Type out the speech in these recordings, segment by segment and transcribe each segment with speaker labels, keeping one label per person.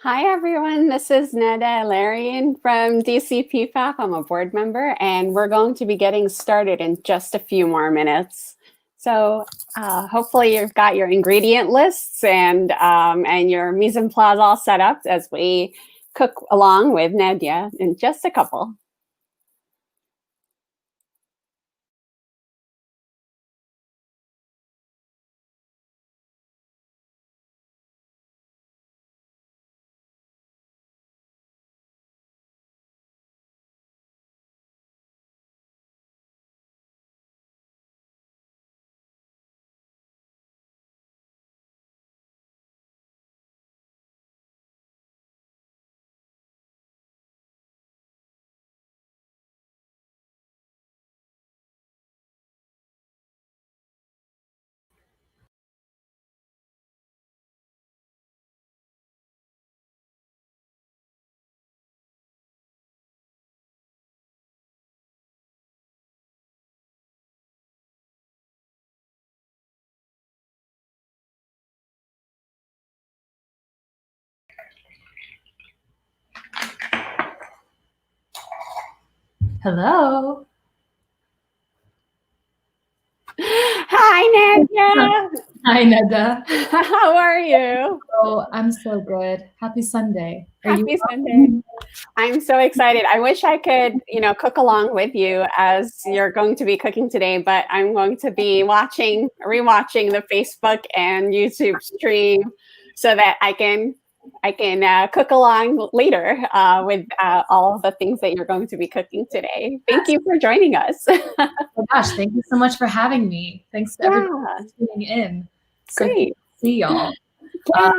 Speaker 1: Hi, everyone. This is Nadia from DCPFAP. I'm a board member, and we're going to be getting started in just a few more minutes. So hopefully you've got your ingredient lists and your mise en place all set up as we cook along with Nadia in just a couple.
Speaker 2: Hello.
Speaker 1: Hi, Nadia.
Speaker 2: Hi, Nadia.
Speaker 1: How are you?
Speaker 2: Oh, I'm so good. Happy Sunday.
Speaker 1: Happy Sunday. I'm so excited. I wish I could, cook along with you as you're going to be cooking today, but I'm going to be rewatching the Facebook and YouTube stream so that I can cook along later with all of the things that you're going to be cooking today. Thank you for joining us.
Speaker 2: Oh gosh, thank you so much for having me. Thanks to everybody tuning in. So
Speaker 1: Great.
Speaker 2: See y'all.
Speaker 1: Yeah.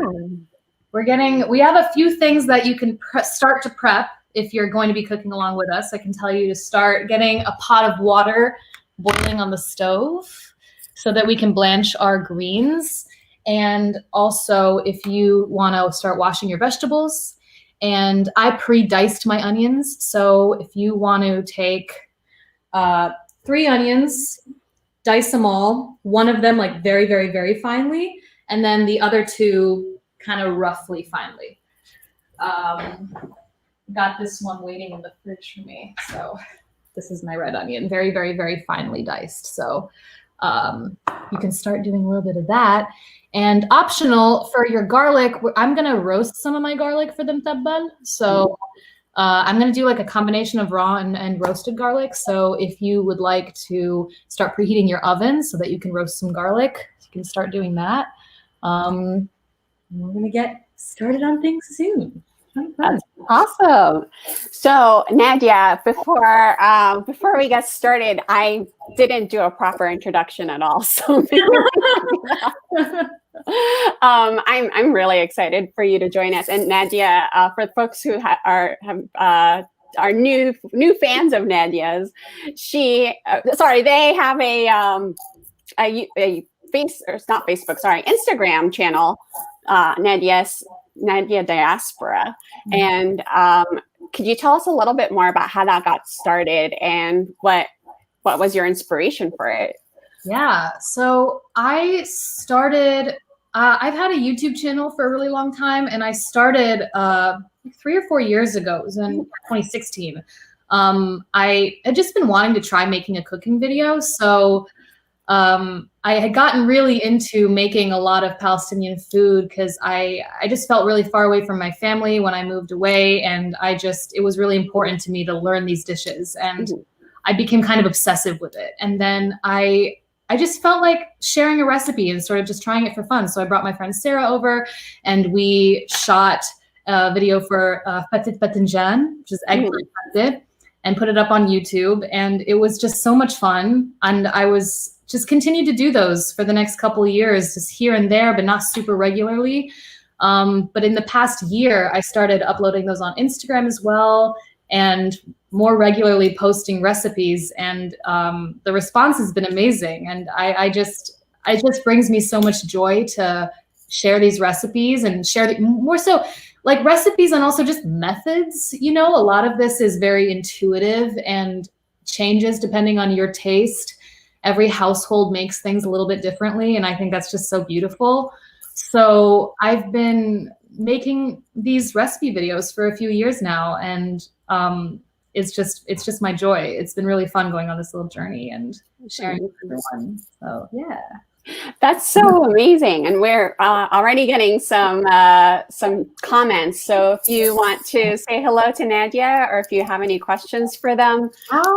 Speaker 2: We have a few things that you can start to prep if you're going to be cooking along with us. I can tell you to start getting a pot of water boiling on the stove so that we can blanch our greens. And also, if you want to start washing your vegetables, and I pre-diced my onions. So if you want to take 3 onions, dice them all, one of them like very, very, very finely, and then the other 2 kind of roughly finely. Got this one waiting in the fridge for me. So this is my red onion, very, very, very finely diced. So you can start doing a little bit of that. And optional for your garlic, I'm going to roast some of my garlic for the mtabbal. So I'm going to do like a combination of raw and roasted garlic. So if you would like to start preheating your oven so that you can roast some garlic, you can start doing that. We're going to get started on things soon.
Speaker 1: That's awesome. So Nadia, before we get started, I didn't do a proper introduction at all. So I'm really excited for you to join us. And Nadia, for folks who are new fans of Nadia's, they have a Instagram channel, Nadia Diaspora. And could you tell us a little bit more about how that got started and what was your inspiration for it?
Speaker 2: Yeah, so I started, I've had a YouTube channel for a really long time, and I started 3 or 4 years ago. It was in 2016. I had just been wanting to try making a cooking video. So I had gotten really into making a lot of Palestinian food because I just felt really far away from my family when I moved away. And it was really important to me to learn these dishes. And I became kind of obsessive with it. And then I just felt like sharing a recipe and sort of just trying it for fun. So I brought my friend Sarah over and we shot a video for Fatit Batinjan, which is eggplant fatit, and put it up on YouTube. And it was just so much fun. And I was just continued to do those for the next couple of years, just here and there, but not super regularly. But in the past year, I started uploading those on Instagram as well, and more regularly posting recipes. And the response has been amazing. And it just brings me so much joy to share these recipes and share more so like recipes and also just methods. A lot of this is very intuitive and changes depending on your taste. Every household makes things a little bit differently, and I think that's just so beautiful. So I've been making these recipe videos for a few years now, and it's just my joy. It's been really fun going on this little journey and sharing with everyone. So yeah.
Speaker 1: That's so amazing, and we're already getting some comments. So if you want to say hello to Nadia, or if you have any questions for them,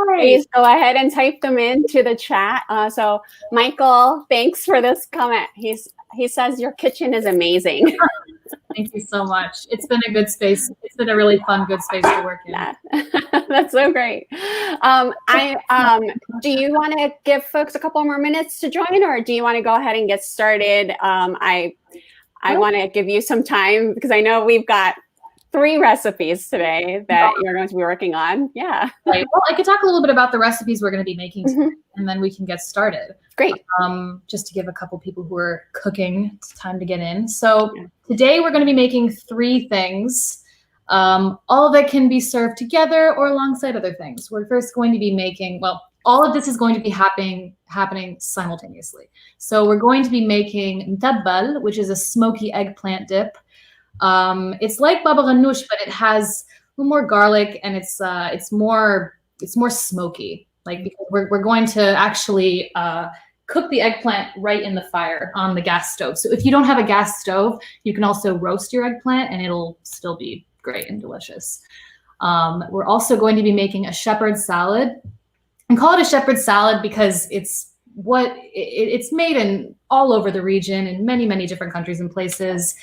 Speaker 1: please go ahead and type them into the chat. So Michael, thanks for this comment. He says your kitchen is amazing.
Speaker 2: Thank you so much. It's been a good space. It's been a really fun, good space to work in.
Speaker 1: Yeah. That's so great. Do you want to give folks a couple more minutes to join, or do you want to go ahead and get started? I want to give you some time because I know we've got 3 recipes today that you're going to be working on. Yeah.
Speaker 2: Right. Well, I could talk a little bit about the recipes we're going to be making today, and then we can get started.
Speaker 1: Great.
Speaker 2: Just to give a couple people who are cooking time to get in. So today we're going to be making 3 things. All of it can be served together or alongside other things. We're first going to be making, well, all of this is going to be happening simultaneously. So we're going to be making mtabbal, which is a smoky eggplant dip. It's like baba ganoush, but it has a little more garlic, and it's more smoky. Like, because we're going to actually cook the eggplant right in the fire on the gas stove. So if you don't have a gas stove, you can also roast your eggplant, and it'll still be great and delicious. We're also going to be making a shepherd's salad, and call it a shepherd's salad because it's made in all over the region in many different countries and places.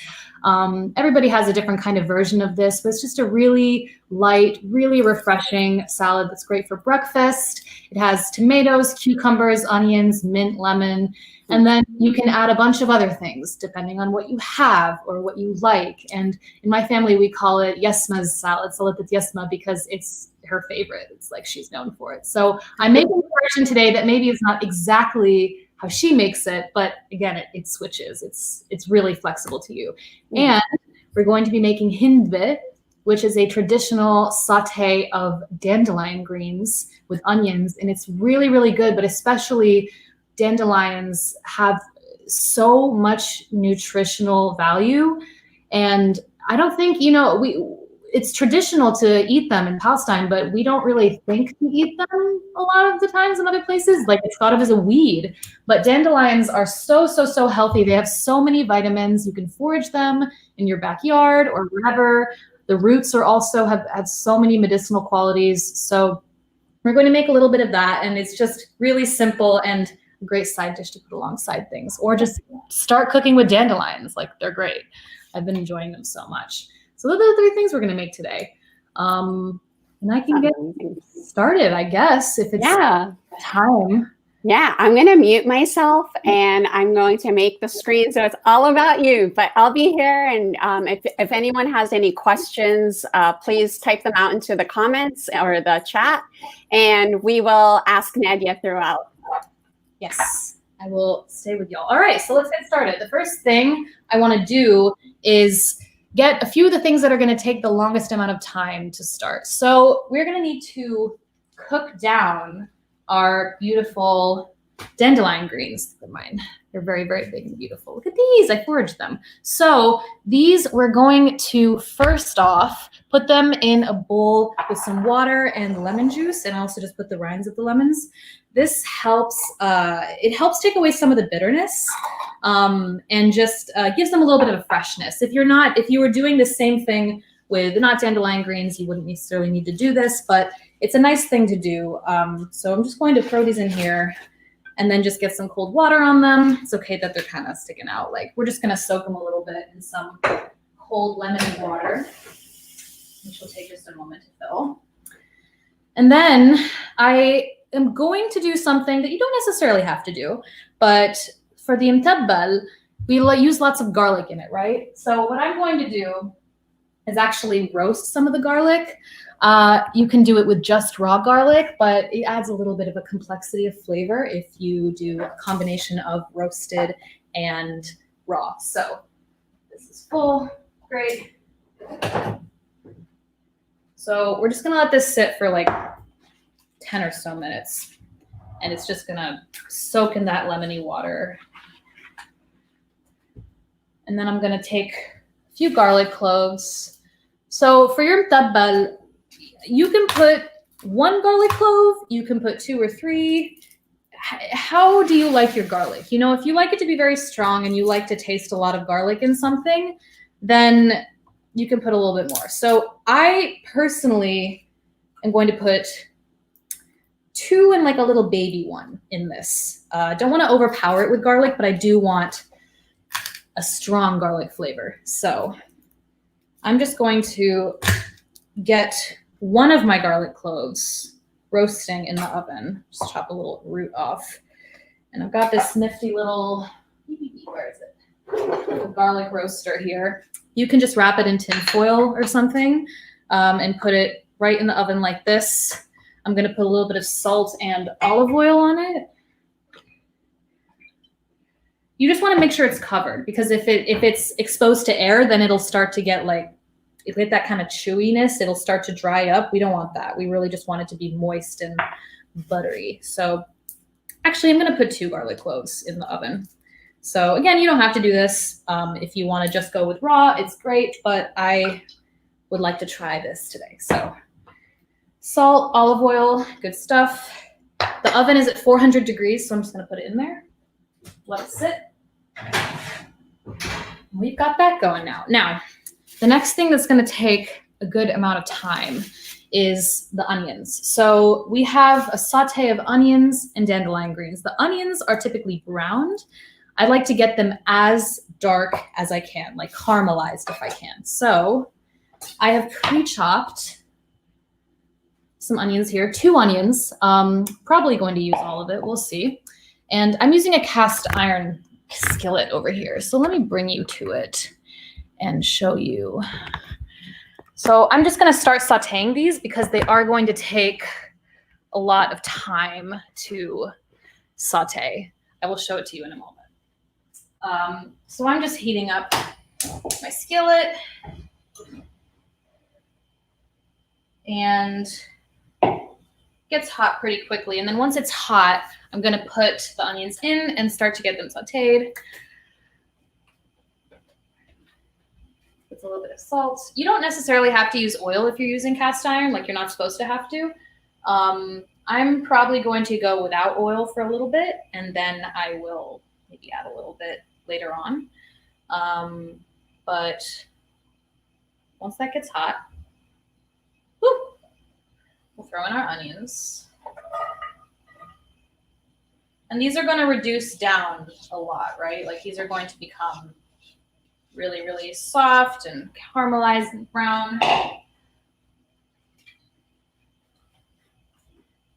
Speaker 2: Everybody has a different kind of version of this, but it's just a really light, really refreshing salad that's great for breakfast. It has tomatoes, cucumbers, onions, mint, lemon, and then you can add a bunch of other things depending on what you have or what you like. And in my family, we call it Yesma's salad, salat Yesma, because it's her favorite. It's like she's known for it. So I'm making a version today that maybe is not exactly how she makes it, but again, it switches. It's really flexible to you. And we're going to be making hindbe, which is a traditional saute of dandelion greens with onions, and it's really, really good. But especially dandelions have so much nutritional value, and I don't think, it's traditional to eat them in Palestine, but we don't really think to eat them a lot of the times in other places. Like, it's thought of as a weed, but dandelions are so healthy. They have so many vitamins. You can forage them in your backyard or wherever. The roots are also have so many medicinal qualities. So we're going to make a little bit of that, and it's just really simple and a great side dish to put alongside things, or just start cooking with dandelions. Like, they're great. I've been enjoying them so much. So those are the 3 things we're going to make today. And I can get started, I guess, if it's time.
Speaker 1: Yeah, I'm going to mute myself, and I'm going to make the screen so it's all about you. But I'll be here, and if anyone has any questions, please type them out into the comments or the chat, and we will ask Nadia throughout.
Speaker 2: Yes, I will stay with y'all. All right, so let's get started. The first thing I want to do is get a few of the things that are going to take the longest amount of time to start. So we're going to need to cook down our beautiful dandelion greens. Look at mine. They're very big and beautiful. Look at these. I foraged them. So these, we're going to first off put them in a bowl with some water and lemon juice, and I also just put the rinds of the lemons. This helps, it helps take away some of the bitterness, and just gives them a little bit of a freshness. If you were doing the same thing with not dandelion greens, you wouldn't necessarily need to do this, but it's a nice thing to do. So I'm just going to throw these in here and then just get some cold water on them. It's okay that they're kind of sticking out. Like, we're just going to soak them a little bit in some cold lemon water, which will take just a moment to fill. And then I am going to do something that you don't necessarily have to do, but for the mtabbal, we use lots of garlic in it, right? So what I'm going to do is actually roast some of the garlic. You can do it with just raw garlic, but it adds a little bit of a complexity of flavor if you do a combination of roasted and raw. So this is full, great. So we're just gonna let this sit for like 10 or so minutes, and it's just gonna soak in that lemony water. And then I'm gonna take a few garlic cloves. So for your tabbal, you can put 1 garlic clove, you can put 2 or 3. How do you like your garlic? You know, if you like it to be very strong and you like to taste a lot of garlic in something, then you can put a little bit more. So I personally am going to put 2 and like a little baby one in this. Don't want to overpower it with garlic, but I do want a strong garlic flavor. So I'm just going to get one of my garlic cloves roasting in the oven. Just chop a little root off. And I've got this nifty little, where is it? A garlic roaster here. You can just wrap it in tin foil or something and put it right in the oven like this. I'm gonna put a little bit of salt and olive oil on it. You just wanna make sure it's covered, because if it's exposed to air, then it'll start to get like, if you get that kind of chewiness, it'll start to dry up. We don't want that. We really just want it to be moist and buttery. So actually, I'm gonna put 2 garlic cloves in the oven. So again, you don't have to do this. If you wanna just go with raw, it's great, but I would like to try this today. So salt, olive oil, good stuff. The oven is at 400 degrees, so I'm just gonna put it in there. Let it sit. We've got that going now. Now, the next thing that's gonna take a good amount of time is the onions. So we have a saute of onions and dandelion greens. The onions are typically browned. I like to get them as dark as I can, like caramelized if I can. So I have pre-chopped some onions here, 2 onions. Probably going to use all of it, we'll see. And I'm using a cast iron skillet over here. So let me bring you to it and show you. So I'm just gonna start sauteing these because they are going to take a lot of time to saute. I will show it to you in a moment. So I'm just heating up my skillet and gets hot pretty quickly. And then once it's hot, I'm gonna put the onions in and start to get them sauteed. With a little bit of salt. You don't necessarily have to use oil if you're using cast iron, like you're not supposed to have to. I'm probably going to go without oil for a little bit, and then I will maybe add a little bit later on. But once that gets hot, we'll throw in our onions. And these are going to reduce down a lot, right? Like these are going to become really, really soft and caramelized and brown.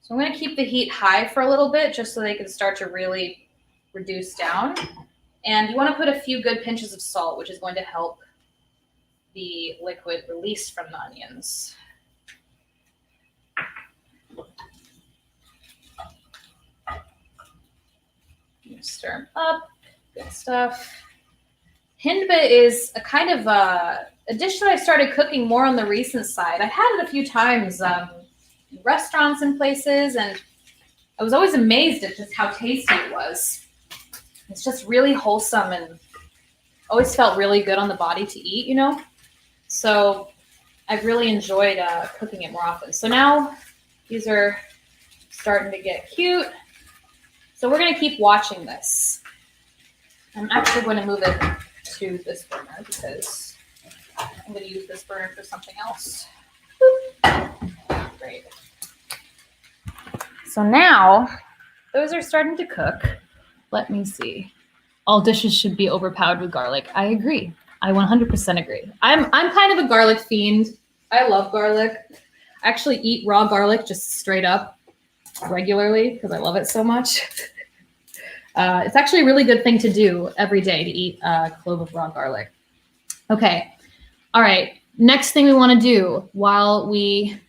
Speaker 2: So I'm going to keep the heat high for a little bit just so they can start to really reduce down. And you want to put a few good pinches of salt, which is going to help the liquid release from the onions. Stir them up. Good stuff. Hindbeh is a kind of a dish that I started cooking more on the recent side. I've had it a few times in restaurants and places, and I was always amazed at just how tasty it was. It's just really wholesome and always felt really good on the body to eat, you know? So I've really enjoyed cooking it more often. So now these are starting to get cute. So we're going to keep watching this. I'm actually going to move it to this burner because I'm going to use this burner for something else. Great. So now those are starting to cook. Let me see. All dishes should be overpowered with garlic. I agree. I 100% agree. I'm kind of a garlic fiend. I love garlic. I actually eat raw garlic just straight up regularly because I love it so much. It's actually a really good thing to do every day, to eat a clove of raw garlic. Okay. All right. Next thing we want to do while we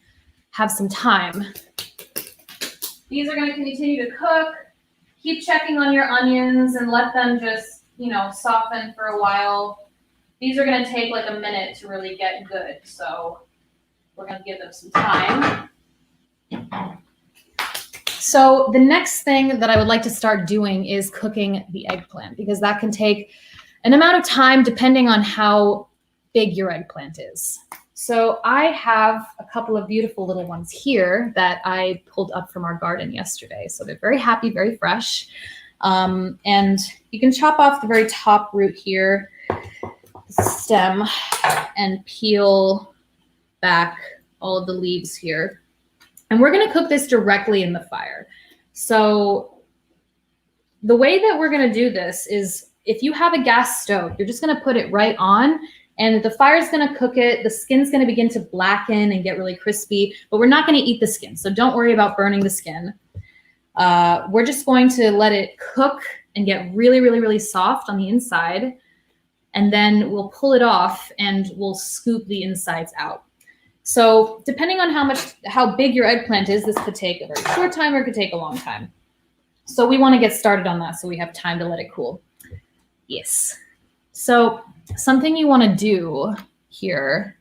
Speaker 2: have some time. These are going to continue to cook. Keep checking on your onions and let them just, soften for a while. These are going to take like a minute to really get good. So we're going to give them some time. So the next thing that I would like to start doing is cooking the eggplant, because that can take an amount of time depending on how big your eggplant is. So I have a couple of beautiful little ones here that I pulled up from our garden yesterday. So they're very happy, very fresh. And you can chop off the very top root here, the stem, and peel back all of the leaves here. And we're going to cook this directly in the fire. So the way that we're going to do this is, if you have a gas stove, you're just going to put it right on, and the fire is going to cook it. The skin's going to begin to blacken and get really crispy, but we're not going to eat the skin. So don't worry about burning the skin. We're just going to let it cook and get really, really, really soft on the inside. And then we'll pull it off and we'll scoop the insides out. So depending on how big your eggplant is, this could take a very short time or it could take a long time. So we want to get started on that so we have time to let it cool. Yes. So something you want to do here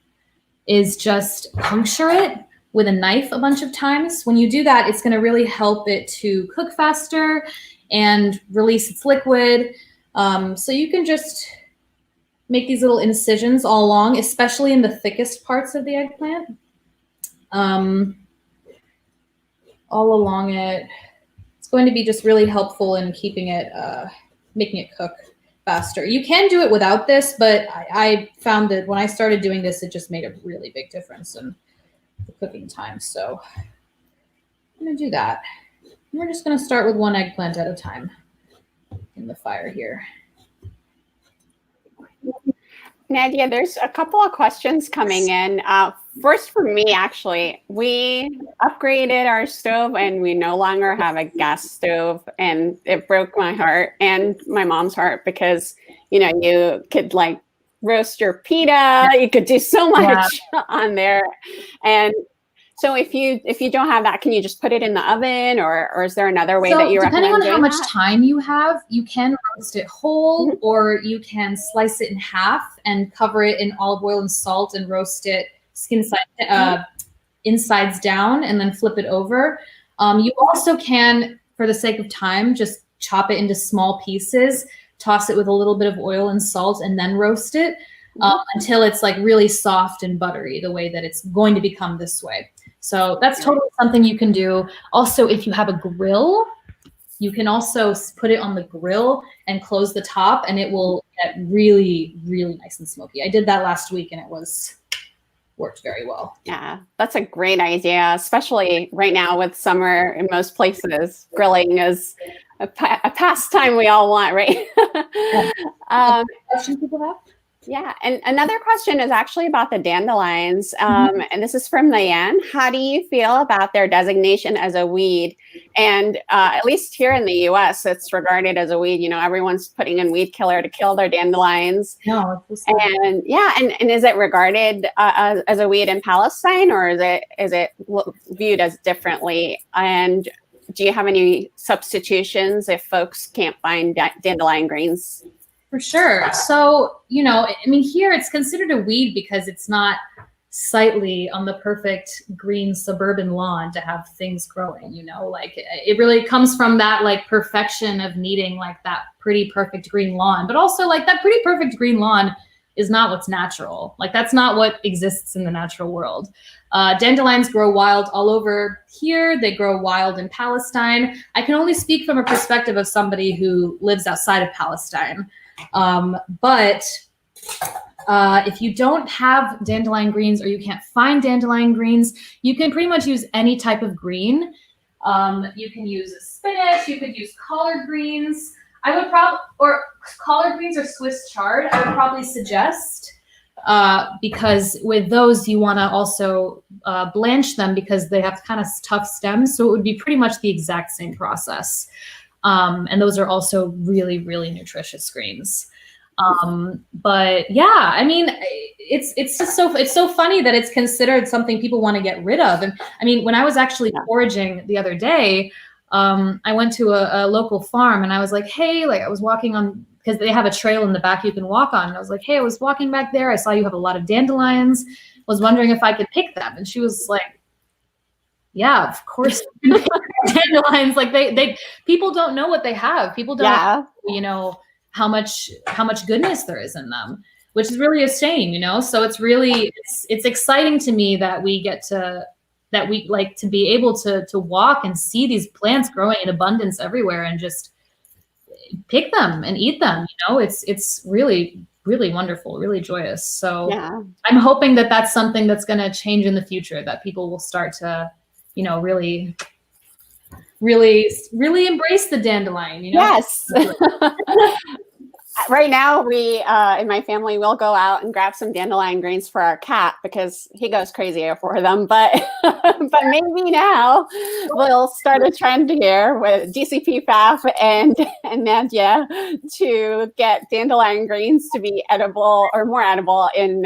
Speaker 2: is just puncture it with a knife a bunch of times. When you do that, it's going to really help it to cook faster and release its liquid. So you can just make these little incisions all along, especially in the thickest parts of the eggplant. All along it. It's going to be just really helpful in keeping it, making it cook faster. You can do it without this, but I found that when I started doing this, it just made a really big difference in the cooking time. So I'm gonna do that. And we're just gonna start with one eggplant at a time in the fire here.
Speaker 1: Nadia, there's a couple of questions coming in. First, for me, actually, we upgraded our stove and we no longer have a gas stove, and it broke my heart and my mom's heart because, you know, you could like roast your pita, you could do so much on there. And so if you don't have that, can you just put it in the oven, or is there another way that you recommend?
Speaker 2: Depending on how much time you have, you can roast it whole, or you can slice it in half and cover it in olive oil and salt and roast it skin side, insides down, and then flip it over. You also can, for the sake of time, just chop it into small pieces, toss it with a little bit of oil and salt, and then roast it until it's like really soft and buttery, the way that it's going to become this way. So that's totally something you can do. Also, if you have a grill, you can also put it on the grill and close the top, and it will get really, really nice and smoky. I did that last week, and it worked very well.
Speaker 1: Yeah, that's a great idea, especially right now with summer in most places. Grilling is a pastime we all want, right?
Speaker 2: Questions people have?
Speaker 1: Yeah, and another question is actually about the dandelions, and this is from Nadia. How do you feel about their designation as a weed? And at least here in the U.S., it's regarded as a weed. You know, everyone's putting in weed killer to kill their dandelions.
Speaker 2: No,
Speaker 1: and yeah, and is it regarded as a weed in Palestine, or is it viewed as differently? And do you have any substitutions if folks can't find dandelion greens?
Speaker 2: For sure. So, you know, I mean, here it's considered a weed because it's not sightly on the perfect green suburban lawn to have things growing, you know, like it really comes from that like perfection of needing like that pretty perfect green lawn, but also like that pretty perfect green lawn is not what's natural. Like that's not what exists in the natural world. Dandelions grow wild all over here. They grow wild in Palestine. I can only speak from a perspective of somebody who lives outside of Palestine. But if you don't have dandelion greens, or you can't find dandelion greens, you can pretty much use any type of green. You can use spinach, you could use collard greens. I would or collard greens or Swiss chard, I would probably suggest, because with those you want to also blanch them because they have kind of tough stems. So it would be pretty much the exact same process. And those are also really, really nutritious greens. But yeah, I mean, it's just it's so funny that it's considered something people want to get rid of. And I mean, when I was actually foraging the other day, I went to a local farm and I was like, hey, like I was walking on, because they have a trail in the back you can walk on. And I was like, hey, I was walking back there. I saw you have a lot of dandelions. Was wondering if I could pick them. And she was like, yeah, of course. Dandelions, like they people don't know what they have. People don't know, you know, how much goodness there is in them. which is really a shame, you know? So it's really, it's exciting to me that we get to, that we like to be able to walk and see these plants growing in abundance everywhere and just pick them and eat them. You know, it's really, really wonderful, really joyous. So
Speaker 1: Yeah.
Speaker 2: I'm hoping that that's something that's going to change in the future, that people will start to, you know, really, really, really embrace the dandelion, you know?
Speaker 1: Yes. Right now, we in my family will go out and grab some dandelion greens for our cat because he goes crazy for them. But but maybe now we'll start a trend here with DCP Faf and Nadia to get dandelion greens to be edible or more edible in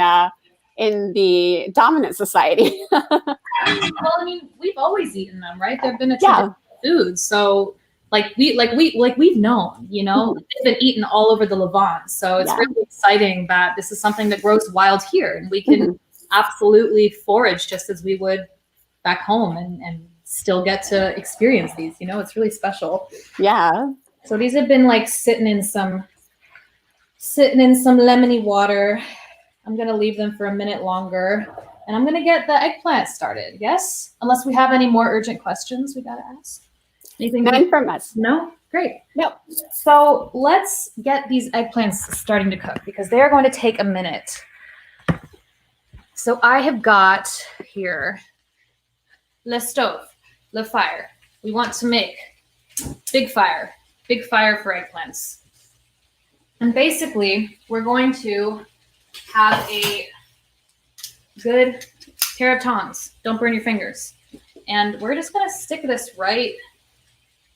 Speaker 1: the dominant society.
Speaker 2: Well, I mean, we've always eaten them, right? They've been a traditional food. So we've known, you know, they've been eaten all over the Levant. So it's really exciting that this is something that grows wild here, and we can absolutely forage just as we would back home and still get to experience these, you know. It's really special.
Speaker 1: Yeah.
Speaker 2: So these have been like sitting in some lemony water. I'm gonna leave them for a minute longer, and I'm gonna get the eggplant started. Yes, unless we have any more urgent questions we gotta ask. Anything?
Speaker 1: None from us.
Speaker 2: No? Great.
Speaker 1: Nope.
Speaker 2: So let's get these eggplants starting to cook because they are going to take a minute. So I have got here le stove, le fire. We want to make big fire for eggplants. And basically, we're going to have a good pair of tongs. Don't burn your fingers. And we're just going to stick this right.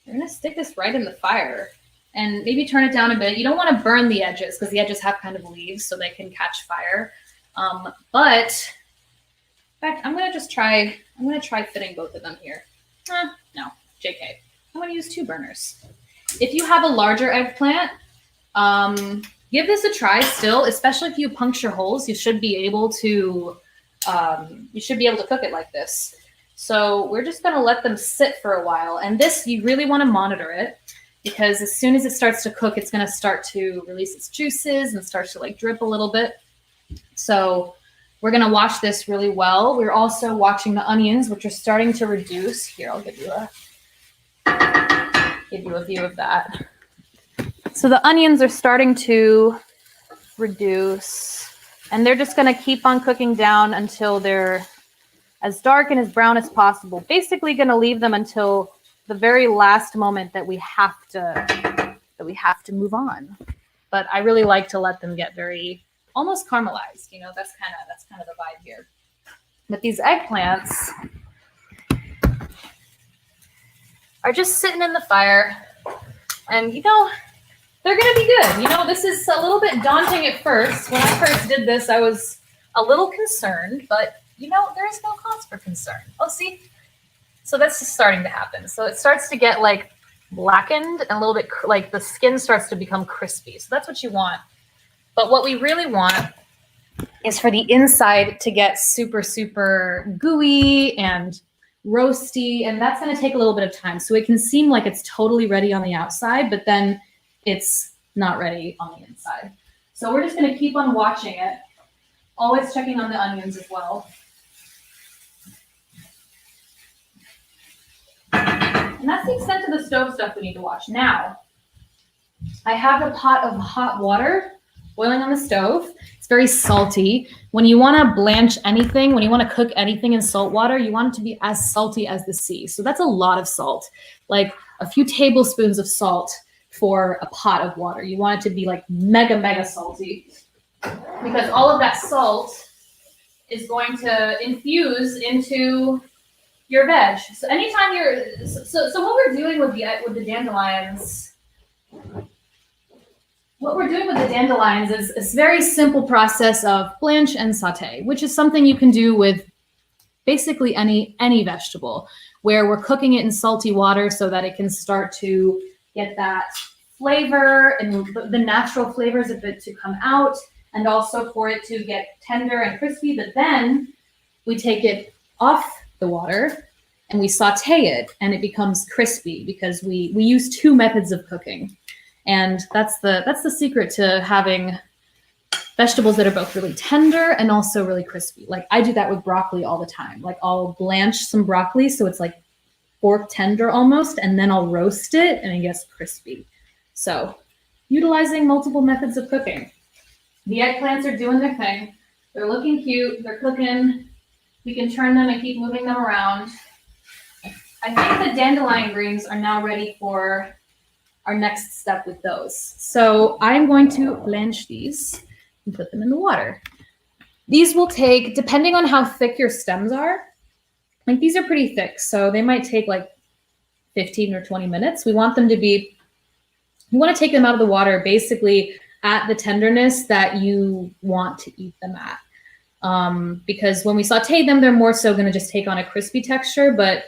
Speaker 2: We're going to stick this right in the fire and maybe turn it down a bit. You don't want to burn the edges because the edges have kind of leaves so they can catch fire. But in fact, I'm going to try fitting both of them here. No, JK. I'm going to use 2 burners. If you have a larger eggplant, give this a try still, especially if you puncture holes. You should be able to cook it like this. So we're just going to let them sit for a while. And this, you really want to monitor it because as soon as it starts to cook, it's going to start to release its juices and starts to like drip a little bit. So we're going to watch this really well. We're also watching the onions, which are starting to reduce. Here, I'll give you a view of that. So the onions are starting to reduce, and they're just going to keep on cooking down until they're as dark and as brown as possible. Basically going to leave them until the very last moment that we have to move on. But I really like to let them get very almost caramelized. You know, that's kind of the vibe here. But these eggplants are just sitting in the fire, and you know, they're going to be good. You know, this is a little bit daunting at first. When I first did this, I was a little concerned, but you know, there is no cause for concern. Oh, see? So that's just starting to happen. So it starts to get like blackened and a little bit like the skin starts to become crispy. So that's what you want. But what we really want is for the inside to get super, super gooey and roasty. And that's going to take a little bit of time. So it can seem like it's totally ready on the outside, but then it's not ready on the inside. So we're just going to keep on watching it. Always checking on the onions as well. And that's the extent of the stove stuff we need to watch. Now, I have a pot of hot water boiling on the stove. It's very salty. When you want to blanch anything, when you want to cook anything in salt water, you want it to be as salty as the sea. So that's a lot of salt, like a few tablespoons of salt for a pot of water. You want it to be like mega, mega salty because all of that salt is going to infuse into your veg. So anytime so what we're doing with the dandelions, is a very simple process of blanch and saute, which is something you can do with basically any vegetable, where we're cooking it in salty water so that it can start to get that flavor and the natural flavors of it to come out, and also for it to get tender and crispy. But then we take it off the water and we saute it and it becomes crispy because we use 2 methods of cooking. And that's the secret to having vegetables that are both really tender and also really crispy. Like I do that with broccoli all the time. Like I'll blanch some broccoli so it's like fork tender almost, and then I'll roast it and it gets crispy. So utilizing multiple methods of cooking. The eggplants are doing their thing. They're looking cute. They're cooking. We can turn them and keep moving them around. I think the dandelion greens are now ready for our next step with those. So I'm going to blanch these and put them in the water. These will take, depending on how thick your stems are, like these are pretty thick, so they might take like 15 or 20 minutes. We want them to be, you want to take them out of the water basically at the tenderness that you want to eat them at. Because when we saute them, they're more so going to just take on a crispy texture, but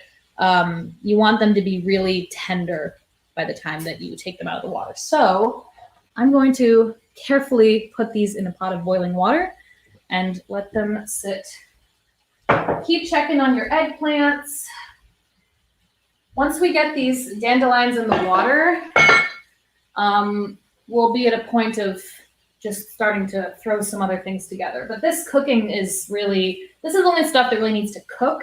Speaker 2: you want them to be really tender by the time that you take them out of the water. So I'm going to carefully put these in a pot of boiling water and let them sit. Keep checking on your eggplants. Once we get these dandelions in the water, we'll be at a point of just starting to throw some other things together. But this cooking is really, this is only stuff that really needs to cook.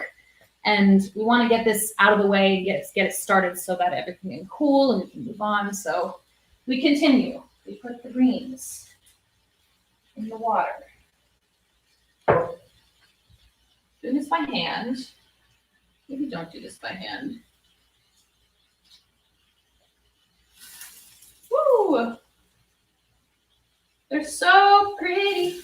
Speaker 2: And we want to get this out of the way, get it started so that everything can cool and we can move on. So we continue. We put the greens in the water. Do this by hand. Maybe don't do this by hand. Woo! They're so pretty.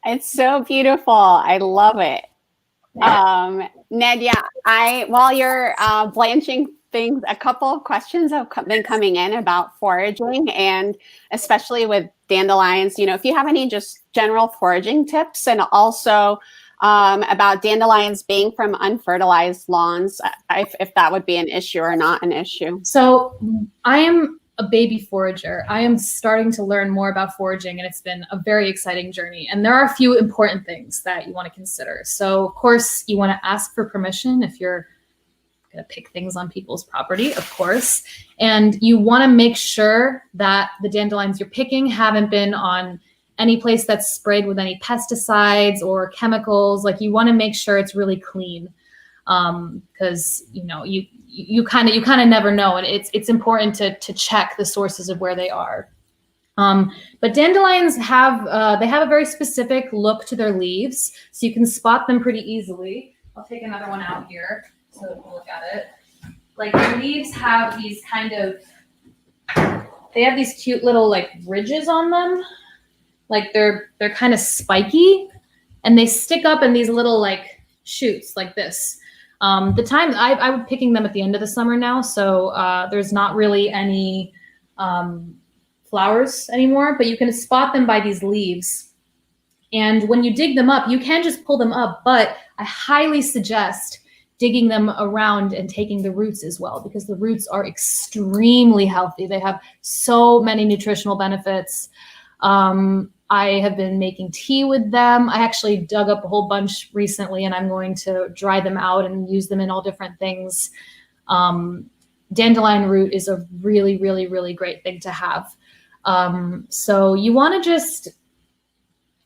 Speaker 1: It's so beautiful. I love it. Nadia, while you're blanching things, a couple of questions have been coming in about foraging, and especially with dandelions. You know, if you have any just general foraging tips, and also about dandelions being from unfertilized lawns, if that would be an issue or not an issue.
Speaker 2: So I am a baby forager. I am starting to learn more about foraging, and it's been a very exciting journey. And there are a few important things that you want to consider. So of course you want to ask for permission if you're going to pick things on people's property, of course. And you want to make sure that the dandelions you're picking haven't been on any place that's sprayed with any pesticides or chemicals. Like you want to make sure it's really clean. Because you know, you kind of never know, and it's important to check the sources of where they are. But dandelions have they have a very specific look to their leaves, so you can spot them pretty easily. I'll take another one out here so we can look at it. Like the leaves have these kind of, they have these cute little like ridges on them, like they're kind of spiky, and they stick up in these little like shoots like this. The time I'm picking them at the end of the summer now, so there's not really any flowers anymore, but you can spot them by these leaves. And when you dig them up, you can just pull them up, but I highly suggest digging them around and taking the roots as well, because the roots are extremely healthy. They have so many nutritional benefits. I have been making tea with them. I actually dug up a whole bunch recently, and I'm going to dry them out and use them in all different things. Dandelion root is a really, really, really great thing to have. So you want to just,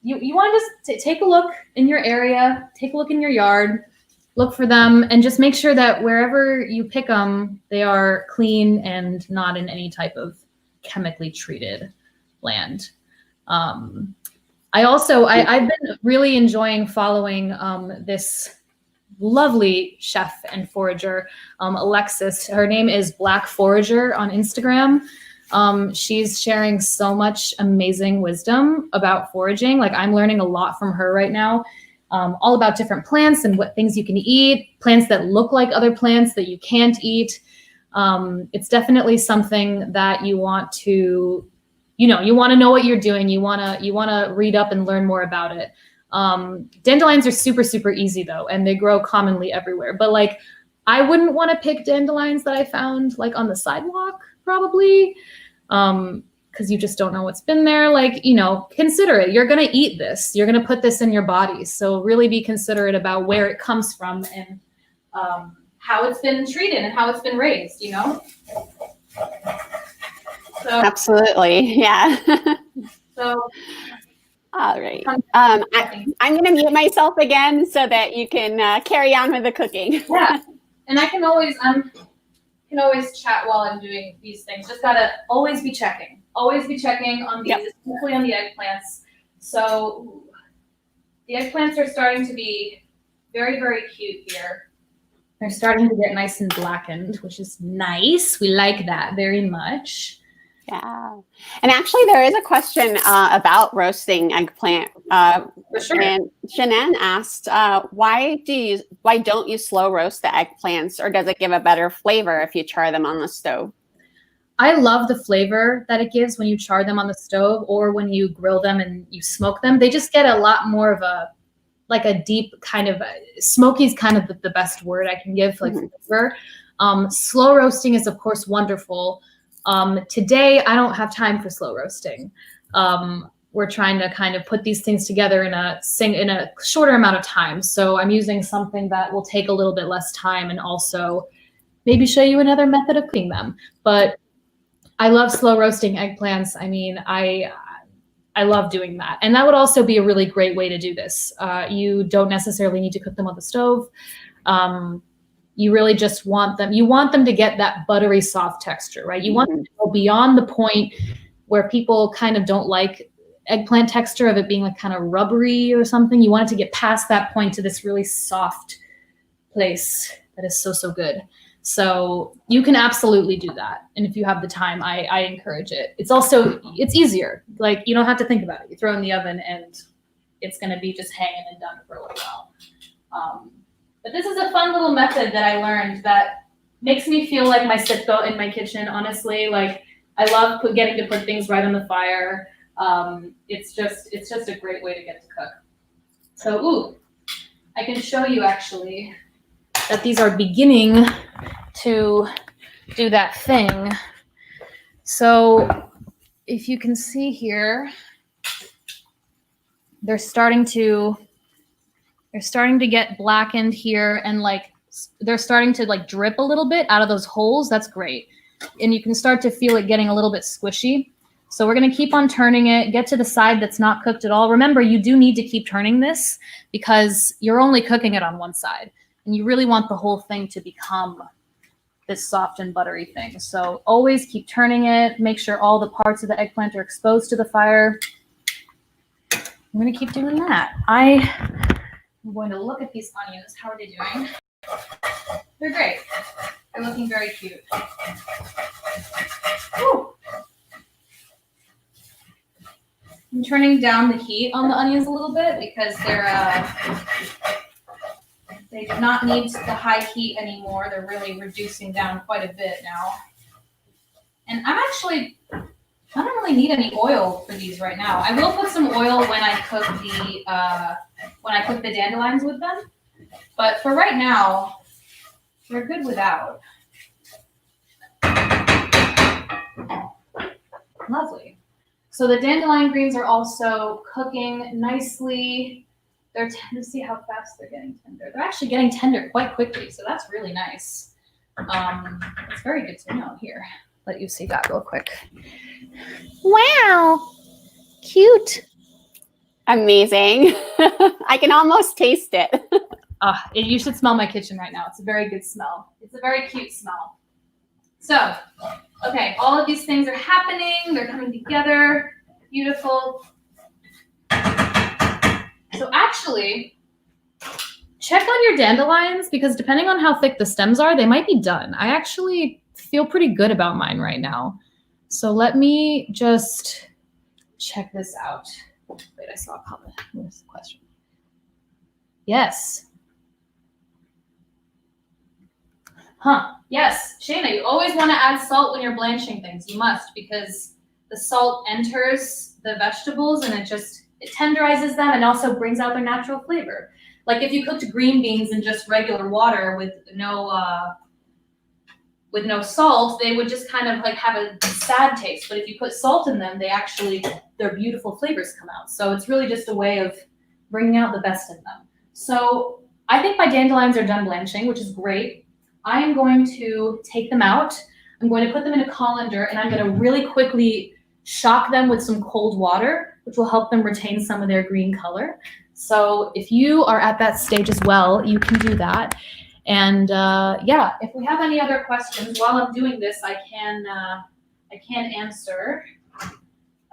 Speaker 2: you want to just take a look in your area, take a look in your yard, look for them, and just make sure that wherever you pick them, they are clean and not in any type of chemically treated land. I've been really enjoying following this lovely chef and forager, Alexis. Her name is Black Forager on Instagram. She's sharing so much amazing wisdom about foraging. Like I'm learning a lot from her right now, all about different plants and what things you can eat, plants that look like other plants that you can't eat. It's definitely something that you want to, you want to know what you're doing. You want to read up and learn more about it. Dandelions are super, super easy though, and they grow commonly everywhere. But like, I wouldn't want to pick dandelions that I found like on the sidewalk, probably, because you just don't know what's been there. Like, consider it. You're going to eat this. You're going to put this in your body. So really be considerate about where it comes from and how it's been treated and how it's been raised, So,
Speaker 1: absolutely. Yeah.
Speaker 2: so
Speaker 1: All right. I'm going to mute myself again so that you can carry on with the cooking.
Speaker 2: Yeah. And I can always chat while I'm doing these things. Just gotta always be checking. Always be checking on these, especially on the eggplants. So the eggplants are starting to be very, very cute here. They're starting to get nice and blackened, which is nice. We like that very much.
Speaker 1: Yeah. And actually, there is a question about roasting eggplant.
Speaker 2: For sure.
Speaker 1: And Shanann asked, why don't you slow roast the eggplants, or does it give a better flavor if you char them on the stove?
Speaker 2: I love the flavor that it gives when you char them on the stove or when you grill them and you smoke them. They just get a lot more of a deep kind of smoky is kind of the best word I can give, like flavor. Slow roasting is of course wonderful. Today I don't have time for slow roasting. We're trying to kind of put these things together in a shorter amount of time. So I'm using something that will take a little bit less time and also maybe show you another method of cooking them. But I love slow roasting eggplants. I mean, I love doing that. And that would also be a really great way to do this. You don't necessarily need to cook them on the stove. You really just want them to get that buttery soft texture, right? You want them to go beyond the point where people kind of don't like eggplant texture of it being like kind of rubbery or something. You want it to get past that point to this really soft place that is so, so good. So you can absolutely do that. And if you have the time, I encourage it. It's easier. Like you don't have to think about it. You throw it in the oven and it's going to be just hanging and done for a little while. But this is a fun little method that I learned that makes me feel like my sitbo in my kitchen, honestly. Like I love getting to put things right on the fire. It's just a great way to get to cook. So, I can show you actually that these are beginning to do that thing. So if you can see here, they're starting to get blackened here, and like they're starting to like drip a little bit out of those holes. That's great. And you can start to feel it getting a little bit squishy. So we're going to keep on turning it, get to the side that's not cooked at all. Remember, you do need to keep turning this because you're only cooking it on one side. And you really want the whole thing to become this soft and buttery thing. So always keep turning it. Make sure all the parts of the eggplant are exposed to the fire. I'm going to keep doing that. I'm going to look at these onions. How are they doing? They're great. They're looking very cute. Woo. I'm turning down the heat on the onions a little bit because they do not need the high heat anymore. They're really reducing down quite a bit now. And I don't really need any oil for these right now. I will put some oil when I cook the dandelions with them. But for right now, they're good without. Lovely. So the dandelion greens are also cooking nicely. Let's see how fast they're getting tender. They're actually getting tender quite quickly, so that's really nice. It's very good to know. Here, let you see that real quick. Wow, cute.
Speaker 1: Amazing. I can almost taste it.
Speaker 2: You should smell my kitchen right now. It's a very good smell. It's a very cute smell. So, okay, all of these things are happening. They're coming together. Beautiful. So actually, check on your dandelions because depending on how thick the stems are, they might be done. I actually feel pretty good about mine right now. So let me just check this out. Wait, I saw a comment. Where's the question? Yes. Yes, Shayna, you always want to add salt when you're blanching things. You must, because the salt enters the vegetables and it tenderizes them and also brings out their natural flavor. Like if you cooked green beans in just regular water with no salt, they would just kind of like have a sad taste. But if you put salt in them, their beautiful flavors come out. So it's really just a way of bringing out the best in them. So I think my dandelions are done blanching, which is great. I am going to take them out. I'm going to put them in a colander, and I'm going to really quickly shock them with some cold water, which will help them retain some of their green color. So if you are at that stage as well, you can do that. And yeah, if we have any other questions while I'm doing this, I can answer.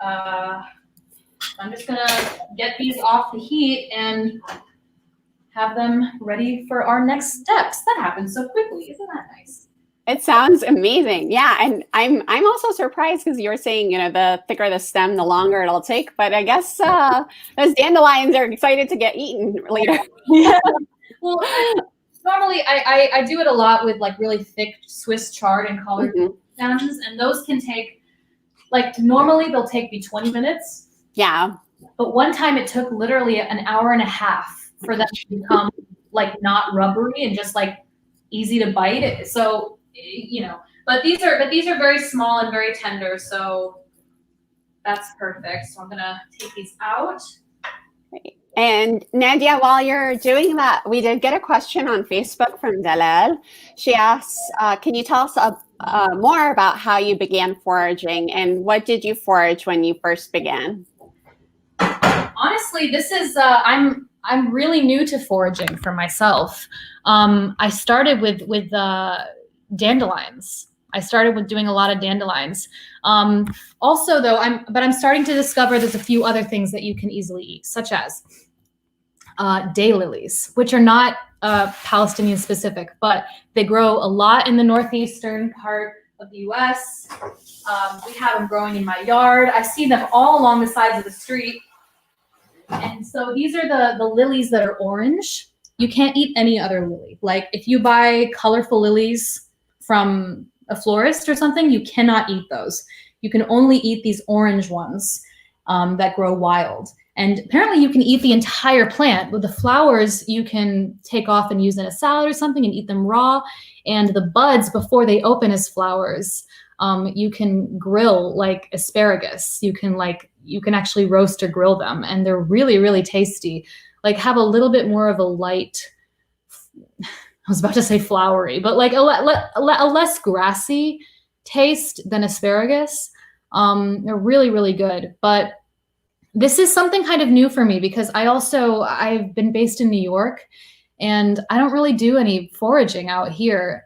Speaker 2: I'm just gonna get these off the heat and have them ready for our next steps. That happens so quickly, isn't that nice?
Speaker 1: It sounds amazing. Yeah, and I'm also surprised because you were saying, the thicker the stem, the longer it'll take. But I guess those dandelions are excited to get eaten later.
Speaker 2: Yeah. Well, normally I do it a lot with like really thick Swiss chard and collared stems, and those can take normally they'll take me 20 minutes.
Speaker 1: Yeah.
Speaker 2: But one time it took literally an hour and a half for them to become not rubbery and just easy to bite. So but these are very small and very tender, so that's perfect. So I'm gonna take these out.
Speaker 1: And Nadia, while you're doing that, we did get a question on Facebook from Dalal. She asks, can you tell us more about how you began foraging, and what did you forage when you first began?
Speaker 2: Honestly, this is I'm really new to foraging for myself. I started with dandelions. I started with doing a lot of dandelions. Also, though, I'm starting to discover there's a few other things that you can easily eat, such as daylilies, which are not Palestinian specific, but they grow a lot in the northeastern part of the U.S. We have them growing in my yard. I see them all along the sides of the street. And so these are the lilies that are orange. You can't eat any other lily. Like if you buy colorful lilies from a florist or something, you cannot eat those. You can only eat these orange ones that grow wild. And apparently you can eat the entire plant. With the flowers, you can take off and use in a salad or something and eat them raw. And the buds, before they open as flowers, you can grill like asparagus. You can actually roast or grill them, and they're really, really tasty. Have a little bit more of a light, I was about to say flowery, but a less grassy taste than asparagus. They're really, really good. But this is something kind of new for me because I've been based in New York, and I don't really do any foraging out here,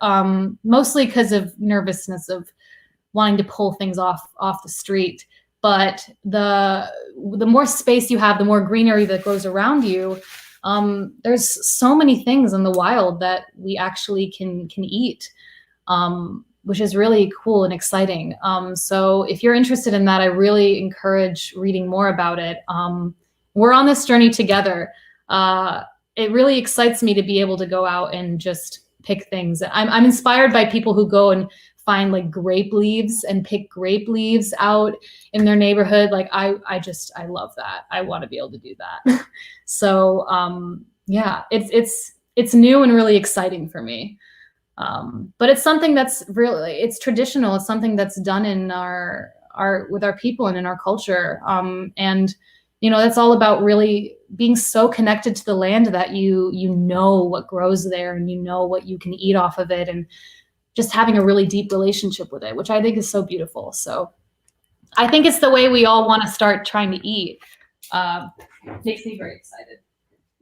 Speaker 2: mostly because of nervousness of wanting to pull things off the street. But the more space you have, the more greenery that grows around you. There's so many things in the wild that we actually can eat, which is really cool and exciting. So if you're interested in that, I really encourage reading more about it. We're on this journey together. It really excites me to be able to go out and just pick things. I'm inspired by people who go and find grape leaves and pick grape leaves out in their neighborhood. I love that. I want to be able to do that. So yeah, it's new and really exciting for me. But it's something that's it's traditional. It's something that's done in with our people and in our culture. And that's all about really being so connected to the land that you know what grows there, and you know what you can eat off of it, and just having a really deep relationship with it, which I think is so beautiful. So I think it's the way we all want to start trying to eat. Makes me very excited.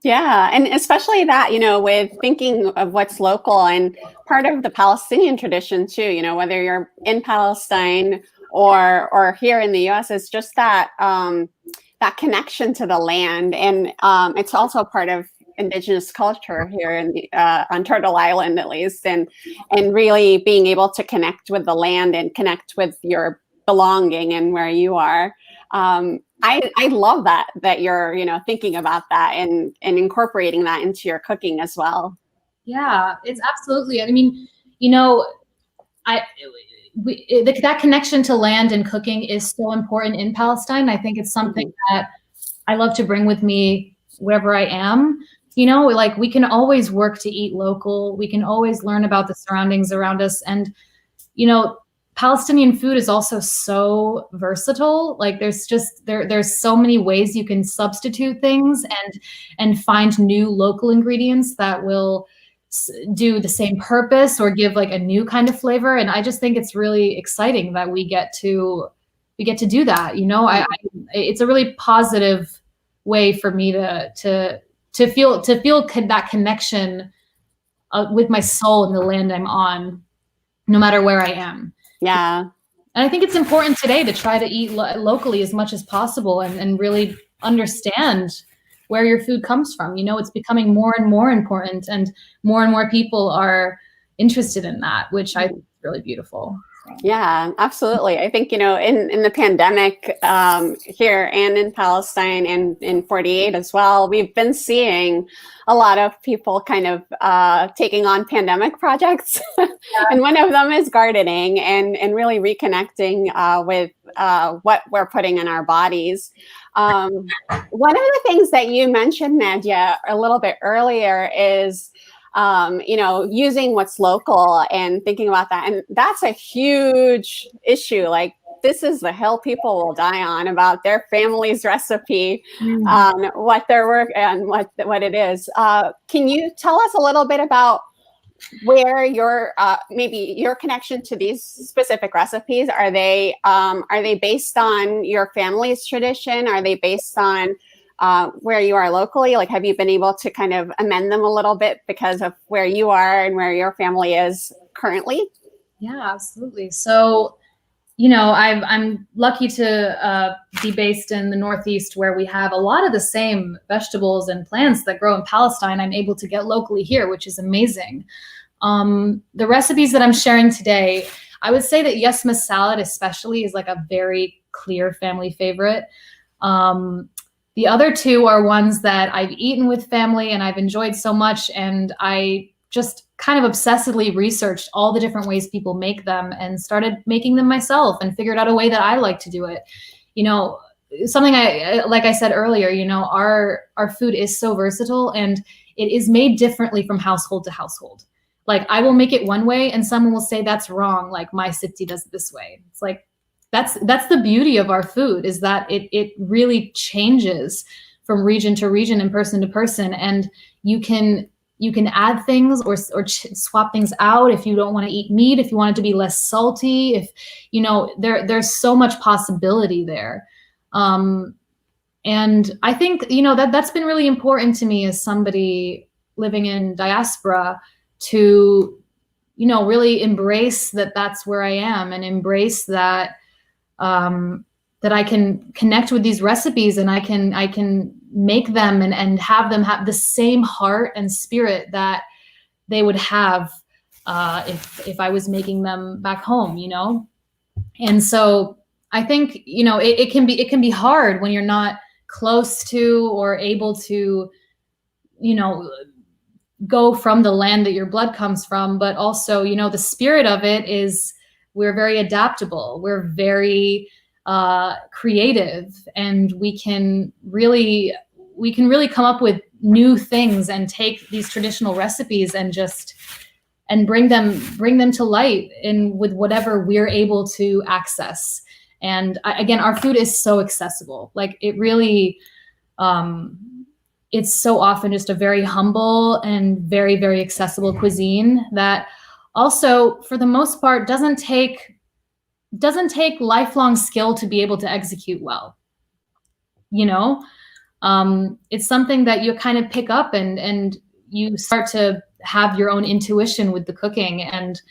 Speaker 1: Yeah, and especially that, with thinking of what's local and part of the Palestinian tradition too, whether you're in Palestine or here in the US, it's just that that connection to the land. And it's also part of indigenous culture here on Turtle Island, at least, and really being able to connect with the land and connect with your belonging and where you are. I love that you're thinking about that and incorporating that into your cooking as well.
Speaker 2: Yeah, it's absolutely. I mean, that connection to land and cooking is so important in Palestine. I think it's something that I love to bring with me wherever I am. We can always work to eat local. We can always learn about the surroundings around us. And, Palestinian food is also so versatile. There's so many ways you can substitute things and find new local ingredients that will do the same purpose or give like a new kind of flavor. And I just think it's really exciting that we get to do that. You know, it's a really positive way for me to feel that connection with my soul and the land I'm on, no matter where I am.
Speaker 1: Yeah.
Speaker 2: And I think it's important today to try to eat locally as much as possible and really understand where your food comes from. You know, it's becoming more and more important, and more people are interested in that, which I think is really beautiful.
Speaker 1: Yeah, absolutely. I think, you know, in the pandemic here and in Palestine and in 48 as well, we've been seeing a lot of people kind of taking on pandemic projects. And one of them is gardening and really reconnecting with what we're putting in our bodies. One of the things that you mentioned, Nadia, a little bit earlier is you know, using what's local and thinking about that. And that's a huge issue. Like, this is the hill people will die on, about their family's recipe, what their work and what it is. Can you tell us a little bit about where your maybe your connection to these specific recipes? Are they based on your family's tradition? Are they based on where you are locally? Like, have you been able to kind of amend them a little bit because of where you are and where your family is currently?
Speaker 2: Yeah, absolutely. So, you know, I'm lucky to be based in the Northeast, where we have a lot of the same vegetables and plants that grow in Palestine. I'm able to get locally here, which is amazing. The recipes that I'm sharing today, I would say that yesma salad especially is like a very clear family favorite. The other two are ones that I've eaten with family and I've enjoyed so much, and I just kind of obsessively researched all the different ways people make them and started making them myself and figured out a way that I like to do it. You know, something like I said earlier, you know, our food is so versatile and it is made differently from household to household. Like, I will make it one way and someone will say that's wrong, like my Sipti does it this way. It's like, that's the beauty of our food, is that it really changes from region to region and person to person, and you can add things or swap things out if you don't want to eat meat, if you want it to be less salty, if you know, there's so much possibility there. And I think, you know, that's been really important to me as somebody living in diaspora, to, you know, really embrace that that's where I am, and embrace that that I can connect with these recipes and I can make them and have them have the same heart and spirit that they would have if I was making them back home, you know? And so I think, you know, it can be hard when you're not close to or able to, you know, go from the land that your blood comes from, but also, you know, the spirit of it is, we're very adaptable. We're very creative, and we can really come up with new things and take these traditional recipes and bring them to light with whatever we're able to access. And again, our food is so accessible. Like, it really, it's so often just a very humble and very, very accessible cuisine that also, for the most part, doesn't take lifelong skill to be able to execute well. You know, it's something that you kind of pick up and you start to have your own intuition with the cooking, and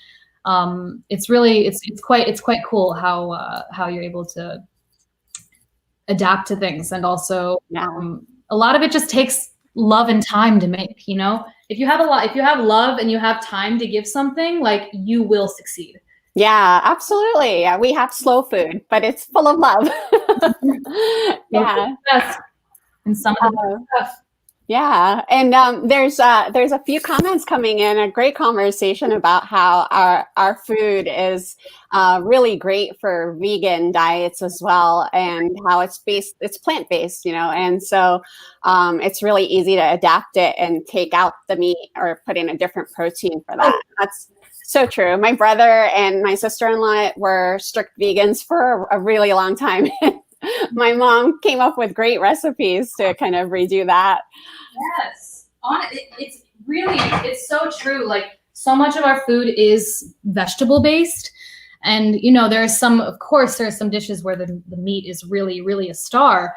Speaker 2: it's quite cool how you're able to adapt to things, and also a lot of it just takes love and time to make. You know, if you have love and you have time to give something, like, you will succeed.
Speaker 1: Yeah, absolutely. Yeah, we have slow food, but it's full of love. Yeah.
Speaker 2: And some of the stuff.
Speaker 1: Yeah, and there's a few comments coming in, a great conversation about how our food is really great for vegan diets as well, and how it's plant-based, you know, and so it's really easy to adapt it and take out the meat or put in a different protein for that. That's so true. My brother and my sister-in-law were strict vegans for a really long time. My mom came up with great recipes to kind of redo that.
Speaker 2: Yes, it's really, it's so true. Like so much of our food is vegetable based. And, you know, of course, there are some dishes where the meat is really, really a star.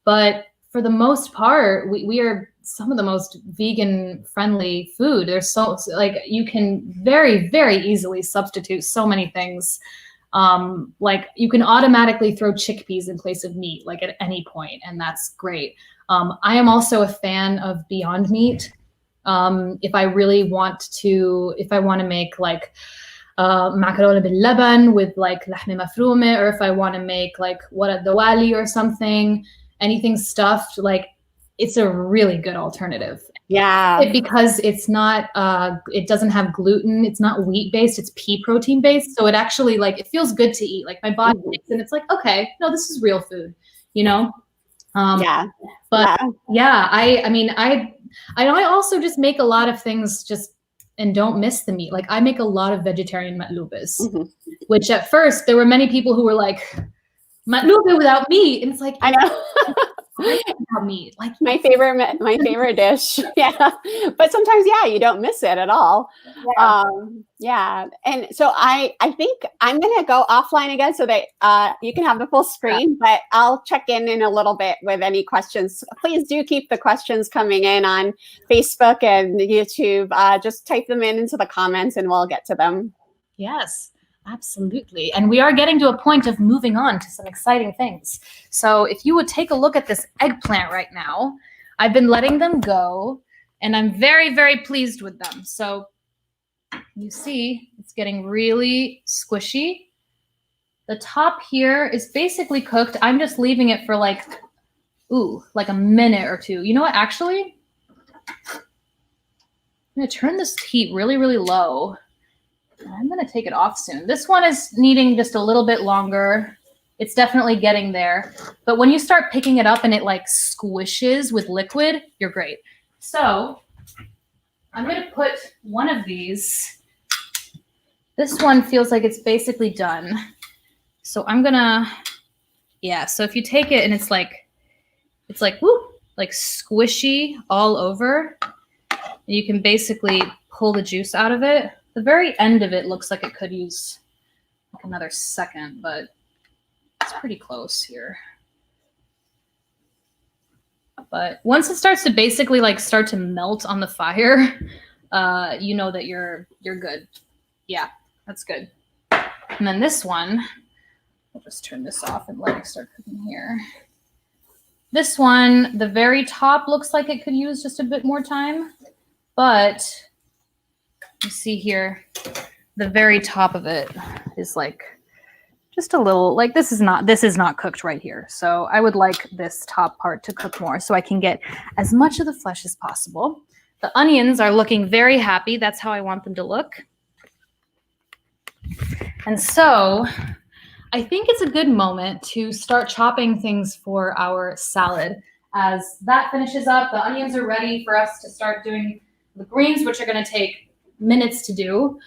Speaker 2: But for the most part, we are some of the most vegan friendly food. There's like you can very, very easily substitute so many things. Like you can automatically throw chickpeas in place of meat, like at any point, and that's great. I am also a fan of Beyond Meat. If I want to make like macaroni bil laban with like lahme mafrume, or if I want to make like warad dawali or something, anything stuffed, like it's a really good alternative.
Speaker 1: Yeah.
Speaker 2: Because it's not, it doesn't have gluten. It's not wheat based. It's pea protein based. So it actually like, it feels good to eat. Like my body thinks, and it's like, okay, no, this is real food, you know?
Speaker 1: Yeah.
Speaker 2: But yeah, I mean, I also just make a lot of things and don't miss the meat. Like I make a lot of vegetarian matlubas, which at first there were many people who were like, matluba without meat. And it's like,
Speaker 1: I know.
Speaker 2: without meat. Like
Speaker 1: my favorite dish. Yeah. But sometimes, yeah, you don't miss it at all. Yeah. And so I think I'm going to go offline again so that you can have the full screen, but I'll check in a little bit with any questions. Please do keep the questions coming in on Facebook and YouTube. Just type them into the comments and we'll get to them.
Speaker 2: Yes. Absolutely. And we are getting to a point of moving on to some exciting things. So if you would take a look at this eggplant right now, I've been letting them go and I'm very, very pleased with them. So you see it's getting really squishy. The top here is basically cooked. I'm just leaving it for like a minute or two. You know what? Actually, I'm going to turn this heat really, really low. I'm going to take it off soon. This one is needing just a little bit longer. It's definitely getting there. But when you start picking it up and it like squishes with liquid, you're great. So I'm going to put one of these. This one feels like it's basically done. So I'm going to, so if you take it and it's like squishy all over, you can basically pull the juice out of it. The very end of it looks like it could use like another second, but it's pretty close here. But once it starts to basically like start to melt on the fire, you know that you're good. Yeah, that's good. And then this one, I'll just turn this off and let it start cooking here. This one, the very top looks like it could use just a bit more time, but you see here, the very top of it is like just a little, like this is not cooked right here. So I would like this top part to cook more so I can get as much of the flesh as possible. The onions are looking very happy. That's how I want them to look. And so I think it's a good moment to start chopping things for our salad. As that finishes up, the onions are ready for us to start doing the greens, which are going to take minutes to do.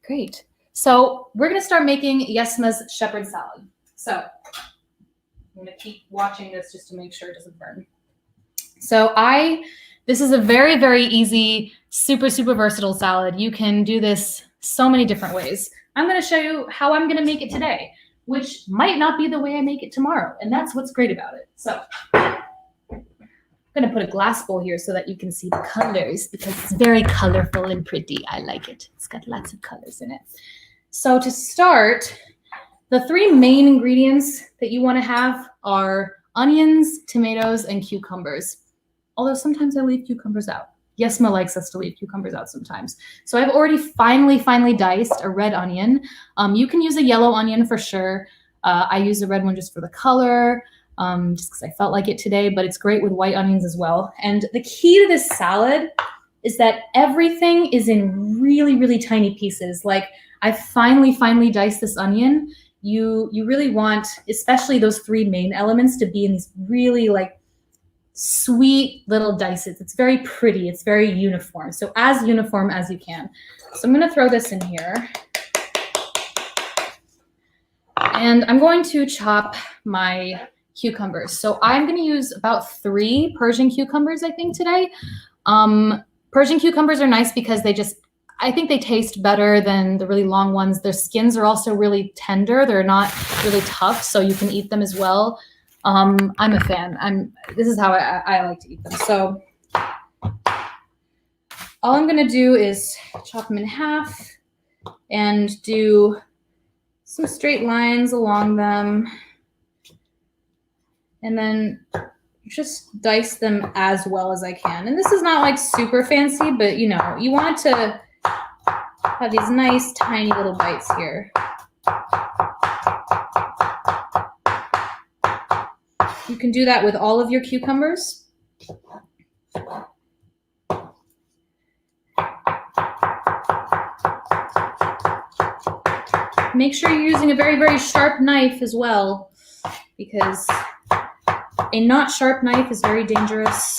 Speaker 2: Great. So we're going to start making Yesma's shepherd salad. So I'm going to keep watching this just to make sure it doesn't burn. So this is a very, very easy, super, super versatile salad. You can do this so many different ways. I'm going to show you how I'm going to make it today, which might not be the way I make it tomorrow. And that's what's great about it. So I'm going to put a glass bowl here so that you can see the colors because it's very colorful and pretty. I like it. It's got lots of colors in it. So to start, the three main ingredients that you want to have are onions, tomatoes, and cucumbers. Although sometimes I leave cucumbers out. Yesma likes us to leave cucumbers out sometimes. So I've already finely diced a red onion. You can use a yellow onion for sure. I use a red one just for the color, just because I felt like it today, but it's great with white onions as well. And the key to this salad is that everything is in really, really tiny pieces. Like I finely diced this onion. You really want, especially those three main elements, to be in these really like sweet little dices. It's very pretty. It's very uniform. So as uniform as you can. So I'm going to throw this in here. And I'm going to chop my cucumbers. So I'm going to use about 3 Persian cucumbers, I think, today. Persian cucumbers are nice because I think they taste better than the really long ones. Their skins are also really tender. They're not really tough, so you can eat them as well. I'm a fan. This is how I like to eat them. So all I'm going to do is chop them in half and do some straight lines along them. And then just dice them as well as I can. And this is not like super fancy, but you know, you want to have these nice tiny little bites here. You can do that with all of your cucumbers. Make sure you're using a very, very sharp knife as well, because a not sharp knife is very dangerous.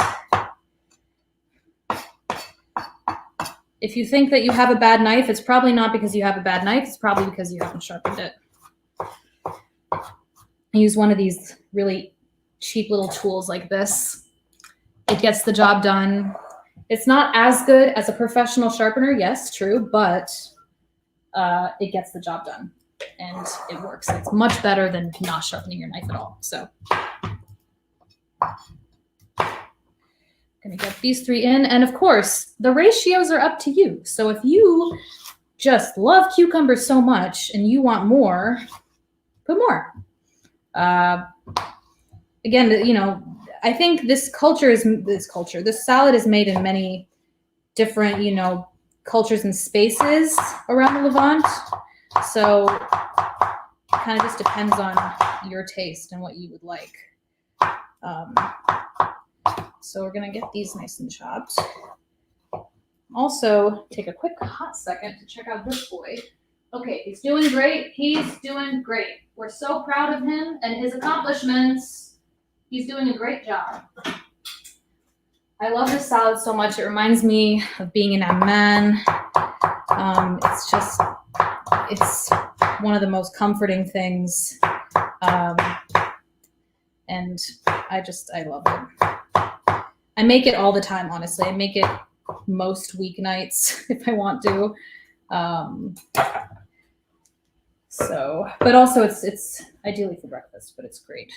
Speaker 2: If you think that you have a bad knife, it's probably not because you have a bad knife. It's probably because you haven't sharpened it. I use one of these really cheap little tools like this. It gets the job done. It's not as good as a professional sharpener, yes, true, but it gets the job done and it works. It's much better than not sharpening your knife at all. So gonna get these 3 in, and of course the ratios are up to you. So if you just love cucumbers so much and you want more, put more. Again, you know, I think this salad is made in many different, you know, cultures and spaces around the Levant. So it kind of just depends on your taste and what you would like. So we're gonna get these nice and chopped. Also, take a quick hot second to check out this boy. Okay, he's doing great. He's doing great. We're so proud of him and his accomplishments. He's doing a great job. I love this salad so much. It reminds me of being in Amman. It's one of the most comforting things. And I love it. I make it all the time, honestly. I make it most weeknights if I want to. But also it's ideally for breakfast, but it's great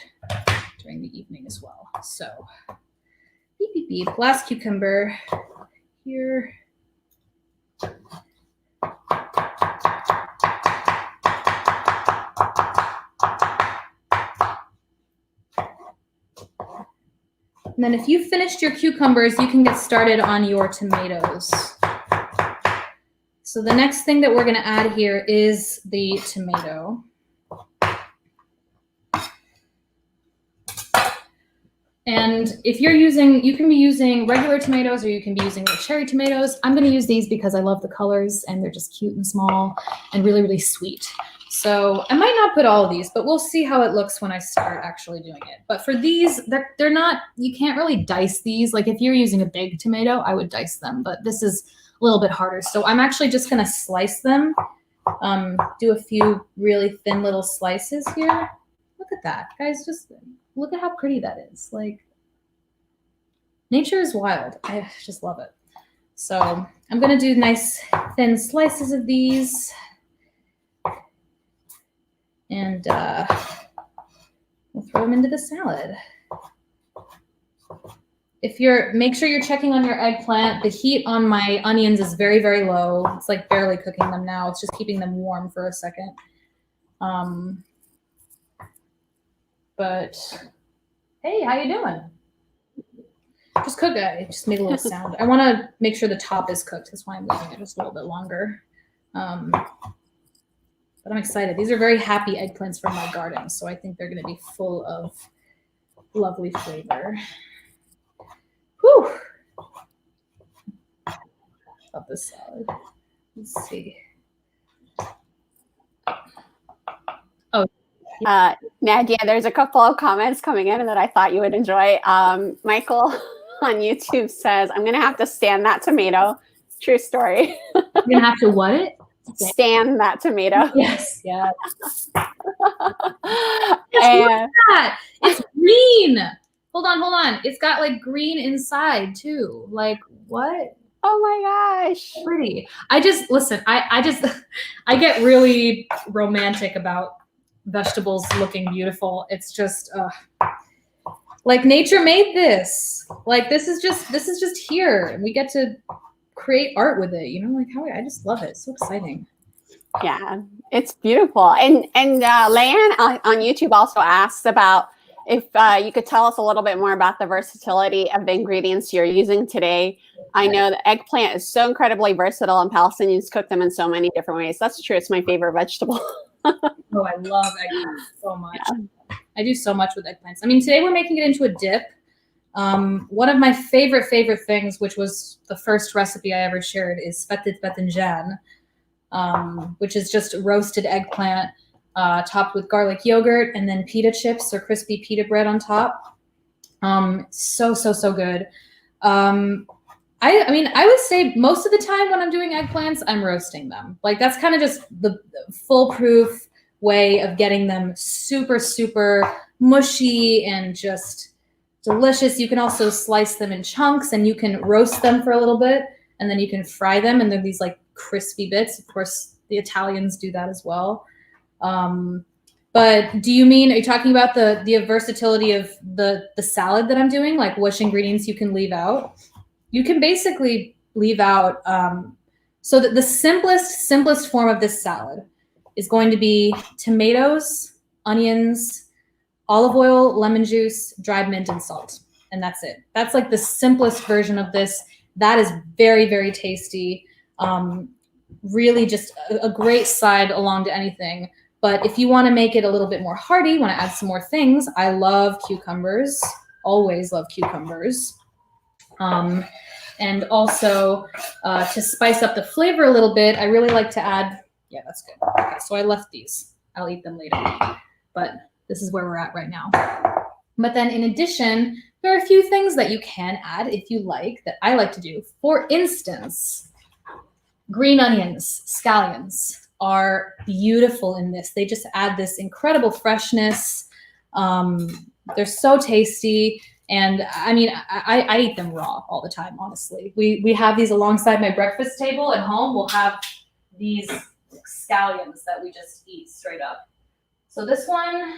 Speaker 2: during the evening as well. So, beep, beep, beep. Last cucumber here. And then if you finished your cucumbers, you can get started on your tomatoes. So the next thing that we're going to add here is the tomato. And if you're using, you can be using regular tomatoes or you can be using the cherry tomatoes. I'm going to use these because I love the colors and they're just cute and small and really, really sweet. So I might not put all of these, but we'll see how it looks when I start actually doing it. But for these, they're not, you can't really dice these. Like if you're using a big tomato, I would dice them, but this is a little bit harder. So I'm actually just going to slice them, do a few really thin little slices here. Look at that, guys. Just look at how pretty that is. Like, nature is wild. I just love it. So I'm going to do nice thin slices of these. And we'll throw them into the salad. Make sure you're checking on your eggplant. The heat on my onions is very, very low. It's like barely cooking them now. It's just keeping them warm for a second. But hey, how you doing? Just cook it. I just made a little sound. I want to make sure the top is cooked. That's why I'm leaving it just a little bit longer. But I'm excited. These are very happy eggplants from my garden, so I think they're going to be full of lovely flavor. Whew. Love this salad. Let's see. Oh.
Speaker 1: Nadia, there's a couple of comments coming in that I thought you would enjoy. Michael on YouTube says, I'm going to have to stand that tomato. True story.
Speaker 2: You're going to have to what?
Speaker 1: Stand that tomato.
Speaker 2: Yes, yeah.
Speaker 1: And
Speaker 2: that? It's green. Hold on. It's got like green inside too. Like what?
Speaker 1: Oh my gosh.
Speaker 2: Pretty. I just listen, I just I get really romantic about vegetables looking beautiful. It's just like nature made this. Like this is just here. And we get to create art with it, you know, like how I just love it. It's so exciting.
Speaker 1: Yeah, it's beautiful. And Leanne on YouTube also asks about if you could tell us a little bit more about the versatility of the ingredients you're using today. I know the eggplant is so incredibly versatile, and Palestinians cook them in so many different ways. That's true. It's my favorite vegetable.
Speaker 2: Oh, I love eggplants so much. Yeah. I do so much with eggplants. I mean, today we're making it into a dip. One of my favorite things, which was the first recipe I ever shared, is Blanching, which is just roasted eggplant topped with garlic yogurt and then pita chips or crispy pita bread on top. So good. I mean, I would say most of the time when I'm doing eggplants, I'm roasting them. Like that's kind of just the foolproof way of getting them super mushy and just delicious. You can also slice them in chunks and you can roast them for a little bit and then you can fry them and they're these like crispy bits. Of course, the Italians do that as well. But are you talking about the versatility of the salad that I'm doing? Like which ingredients you can leave out? You can basically leave out, so that the simplest form of this salad is going to be tomatoes, onions, olive oil, lemon juice, dried mint, and salt. And that's it. That's like the simplest version of this. That is very tasty. Really just a great side along to anything. But if you want to make it a little bit more hearty, want to add some more things, I love cucumbers. Always love cucumbers. And also to spice up the flavor a little bit, I really like to add, yeah, that's good. Okay, so I left these. I'll eat them later. But this is where we're at right now. But then in addition, there are a few things that you can add if you like, that I like to do. For instance, green onions, scallions are beautiful in this. They just add this incredible freshness. They're so tasty. And I mean, I eat them raw all the time, honestly. We have these alongside my breakfast table at home. We'll have these scallions that we just eat straight up. So this one,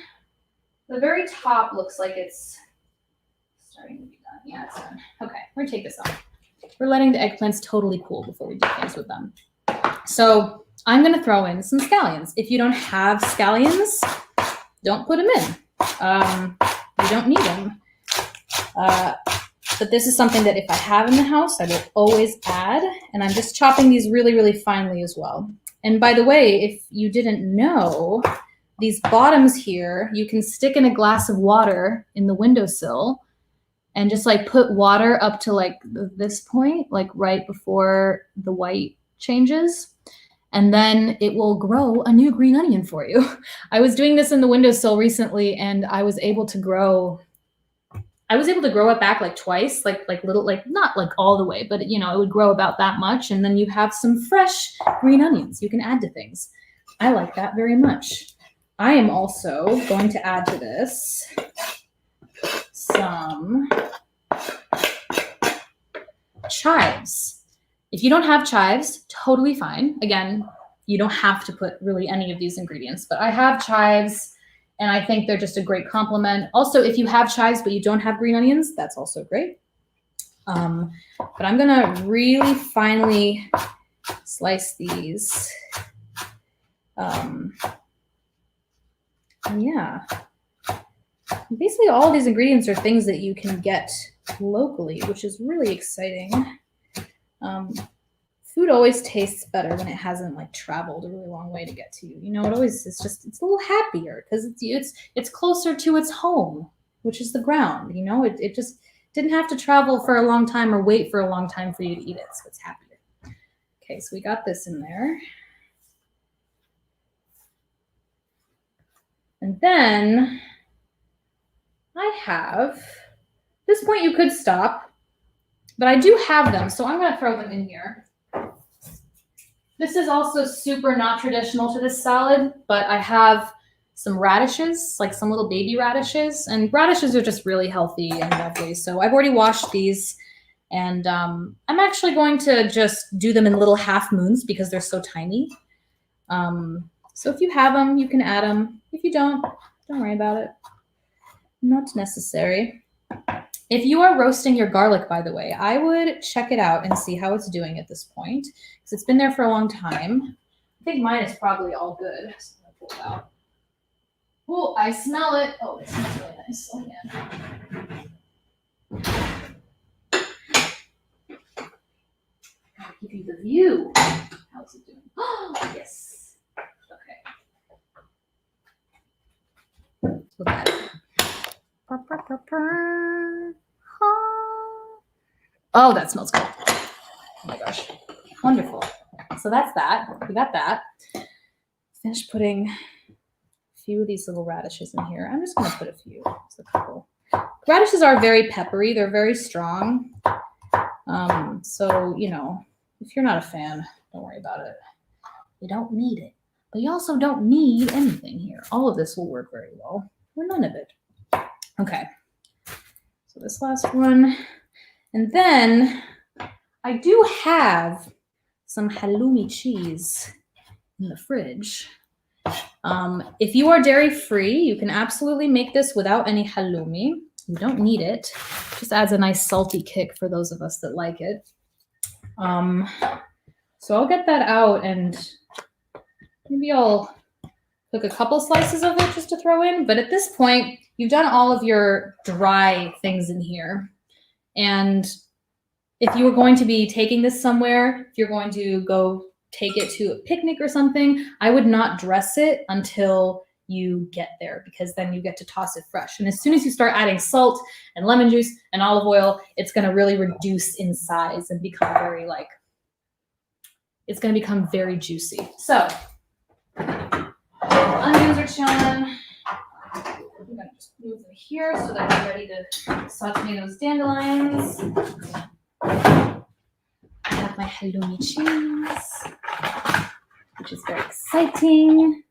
Speaker 2: the very top looks like it's starting to be done. Yeah, it's done. Okay, we're gonna take this off. We're letting the eggplants totally cool before we do things with them. So I'm gonna throw in some scallions. If you don't have scallions, don't put them in. You don't need them. But this is something that if I have in the house, I will always add. And I'm just chopping these really finely as well. And by the way, if you didn't know, these bottoms here, you can stick in a glass of water in the windowsill and just like put water up to like this point, like right before the white changes. And then it will grow a new green onion for you. I was doing this in the windowsill recently and I was able to grow it back like twice, like little, like not like all the way, but you know, it would grow about that much. And then you have some fresh green onions you can add to things. I like that very much. I am also going to add to this some chives. If you don't have chives, totally fine. Again, you don't have to put really any of these ingredients, but I have chives and I think they're just a great complement. Also, if you have chives but you don't have green onions, that's also great. But I'm gonna really finely slice these. Yeah. Basically, all of these ingredients are things that you can get locally, which is really exciting. Food always tastes better when it hasn't like traveled a really long way to get to you. You know, it's a little happier because it's closer to its home, which is the ground. You know, it just didn't have to travel for a long time or wait for a long time for you to eat it, so it's happier. Okay, so we got this in there. And then I have, at this point you could stop, but I do have them, so I'm gonna throw them in here. This is also super not traditional to this salad, but I have some radishes, like some little baby radishes. And radishes are just really healthy and lovely. So I've already washed these. And I'm actually going to just do them in little half moons because they're so tiny. So if you have them, you can add them. If you don't worry about it. Not necessary. If you are roasting your garlic, by the way, I would check it out and see how it's doing at this point because it's been there for a long time. I think mine is probably all good. So I'm gonna pull it out. Oh, I smell it. Oh, it smells really nice. Oh, yeah. Gotta give you the view. How's it doing? Oh, yes. Okay. Look at it. Oh, that smells good. Oh my gosh. Wonderful. So that's that. We got that. Finished putting a few of these little radishes in here. I'm just going to put a few. Just a couple. Radishes are very peppery. They're very strong. So, you know, if you're not a fan, don't worry about it. You don't need it. But you also don't need anything here. All of this will work very well. Or none of it. Okay. So this last one. And then I do have some halloumi cheese in the fridge. If you are dairy-free, you can absolutely make this without any halloumi. You don't need it. It just adds a nice salty kick for those of us that like it. So I'll get that out and maybe I'll cook a couple slices of it just to throw in. But at this point, you've done all of your dry things in here. And if you were going to be taking this somewhere, if you're going to go take it to a picnic or something, I would not dress it until you get there because then you get to toss it fresh. And as soon as you start adding salt and lemon juice and olive oil, it's going to really reduce in size and become very it's going to become very juicy. So onions are chilling. I'm going to just move them here so that we're ready to saute those dandelions. I have my halloumi cheese, which is very exciting.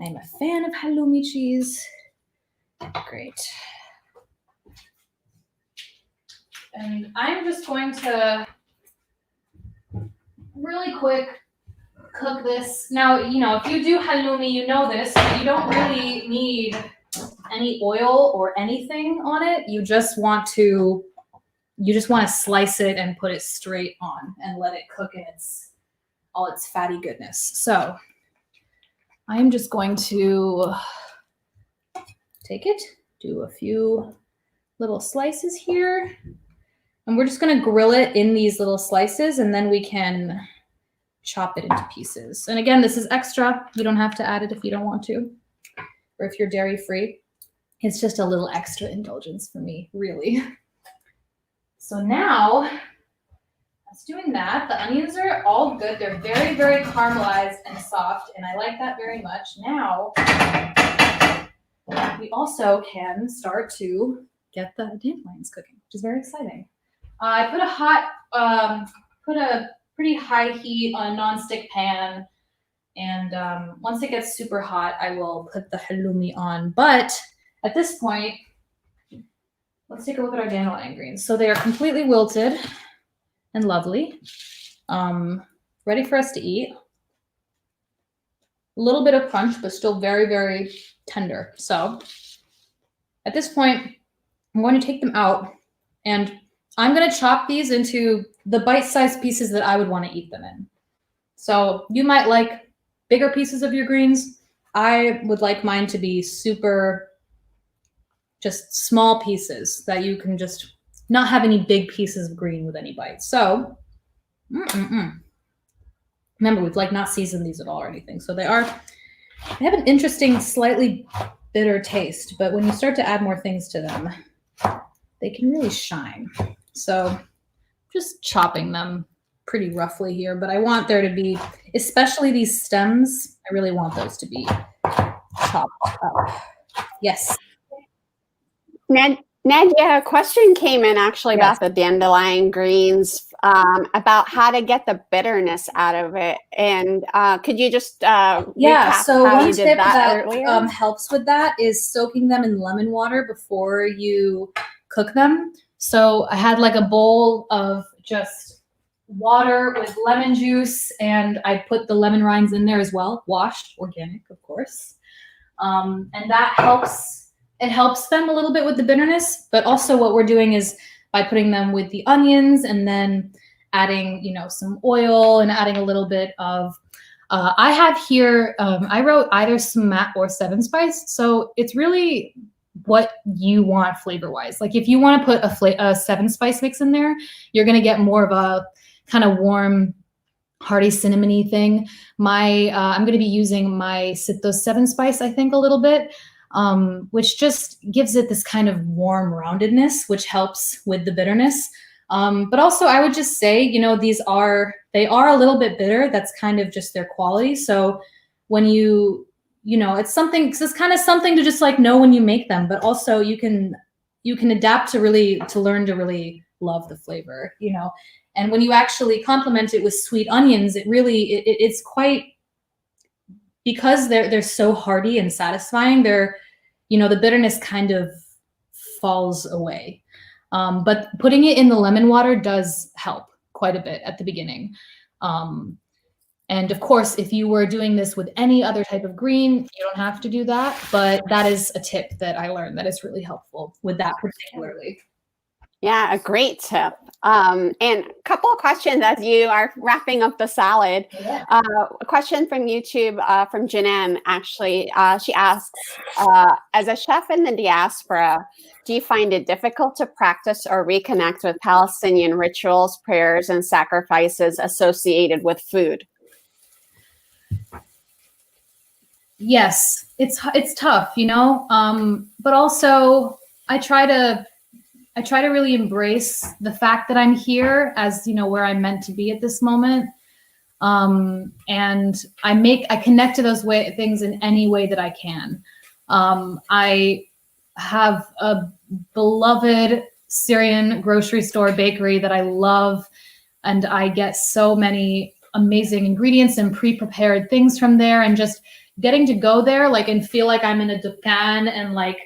Speaker 2: I'm a fan of halloumi cheese. Great. And I'm just going to really quick cook this. Now, you know, if you do halloumi, you know this, but you don't really need any oil or anything on it. You just want to slice it and put it straight on and let it cook in all its fatty goodness. So I'm just going to take it, do a few little slices here, and we're just going to grill it in these little slices, and then we can chop it into pieces. And again, this is extra. You don't have to add it if you don't want to, or if you're dairy-free. It's just a little extra indulgence for me, really. So now, that's doing that. The onions are all good. They're very, very caramelized and soft, and I like that very much. Now, we also can start to get the dandelions cooking, which is very exciting. I put a pretty high heat on a non-stick pan, and once it gets super hot, I will put the halloumi on. But at this point, let's take a look at our dandelion greens. So they are completely wilted and lovely, ready for us to eat. A little bit of crunch, but still very, very tender. So at this point, I'm going to take them out, and I'm going to chop these into the bite-sized pieces that I would want to eat them in. So you might like bigger pieces of your greens. I would like mine to be super, just small pieces that you can just not have any big pieces of green with any bites. So, remember, we've not seasoned these at all or anything. So they have an interesting, slightly bitter taste, but when you start to add more things to them, they can really shine. So just chopping them pretty roughly here, but I want there to be, especially these stems, I really want those to be chopped up. Yes.
Speaker 1: Nadia, a question came in actually
Speaker 2: Yes.
Speaker 1: about the dandelion greens, about how to get the bitterness out of it. And could you just recap
Speaker 2: So
Speaker 1: how
Speaker 2: one
Speaker 1: you did
Speaker 2: tip
Speaker 1: that
Speaker 2: that
Speaker 1: earlier?
Speaker 2: helps with that is soaking them in lemon water before you cook them. So I had like a bowl of just water with lemon juice, and I put the lemon rinds in there as well, washed, organic, of course. And that helps. It helps them a little bit with the bitterness, but also what we're doing is by putting them with the onions and then adding, some oil and adding a little bit of. I have here. I wrote either sumac or seven spice, so it's really what you want flavor wise. Like if you want to put a seven spice mix in there, you're gonna get more of a kind of warm, hearty cinnamony thing. I'm going to be using those seven spice, I think, a little bit, which just gives it this kind of warm roundedness, which helps with the bitterness. But also, I would just say, they are a little bit bitter. That's kind of just their quality. So when it's something. It's kind of something to just like know when you make them, but also you can adapt to learn to really love the flavor. And when you actually complement it with sweet onions, it's quite, because they're so hearty and satisfying. The bitterness kind of falls away. But putting it in the lemon water does help quite a bit at the beginning. And of course, if you were doing this with any other type of green, you don't have to do that. But that is a tip that I learned that is really helpful with that particularly.
Speaker 1: Yeah, a great tip. And a couple of questions as you are wrapping up the salad.
Speaker 2: Yeah.
Speaker 1: A question from YouTube from Janan, actually. She asks, as a chef in the diaspora, do you find it difficult to practice or reconnect with Palestinian rituals, prayers, and sacrifices associated with food?
Speaker 2: Yes, it's tough, but also I try to really embrace the fact that I'm here as, where I'm meant to be at this moment. And I connect to those things in any way that I can. I have a beloved Syrian grocery store bakery that I love, and I get so many amazing ingredients and pre-prepared things from there, and just getting to go there and feel like I'm in a dukkan and like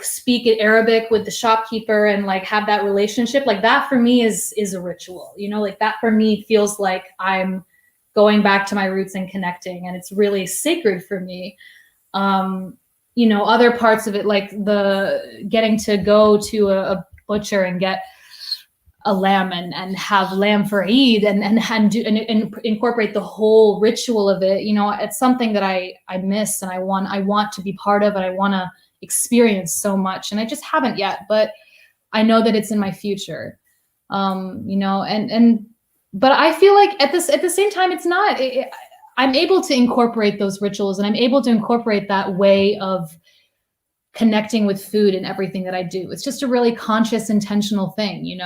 Speaker 2: speak in Arabic with the shopkeeper and have that relationship, that for me is a ritual, that for me feels like I'm going back to my roots and connecting, and it's really sacred for me. Other parts of it, like the getting to go to a butcher and get a lamb and have lamb for Eid and incorporate the whole ritual of it. It's something that I miss and I want to be part of, and I want to experience so much, and I just haven't yet, but I know that it's in my future. But I feel like at the same time, it's not. I'm able to incorporate those rituals, and I'm able to incorporate that way of connecting with food in everything that I do. It's just a really conscious, intentional thing,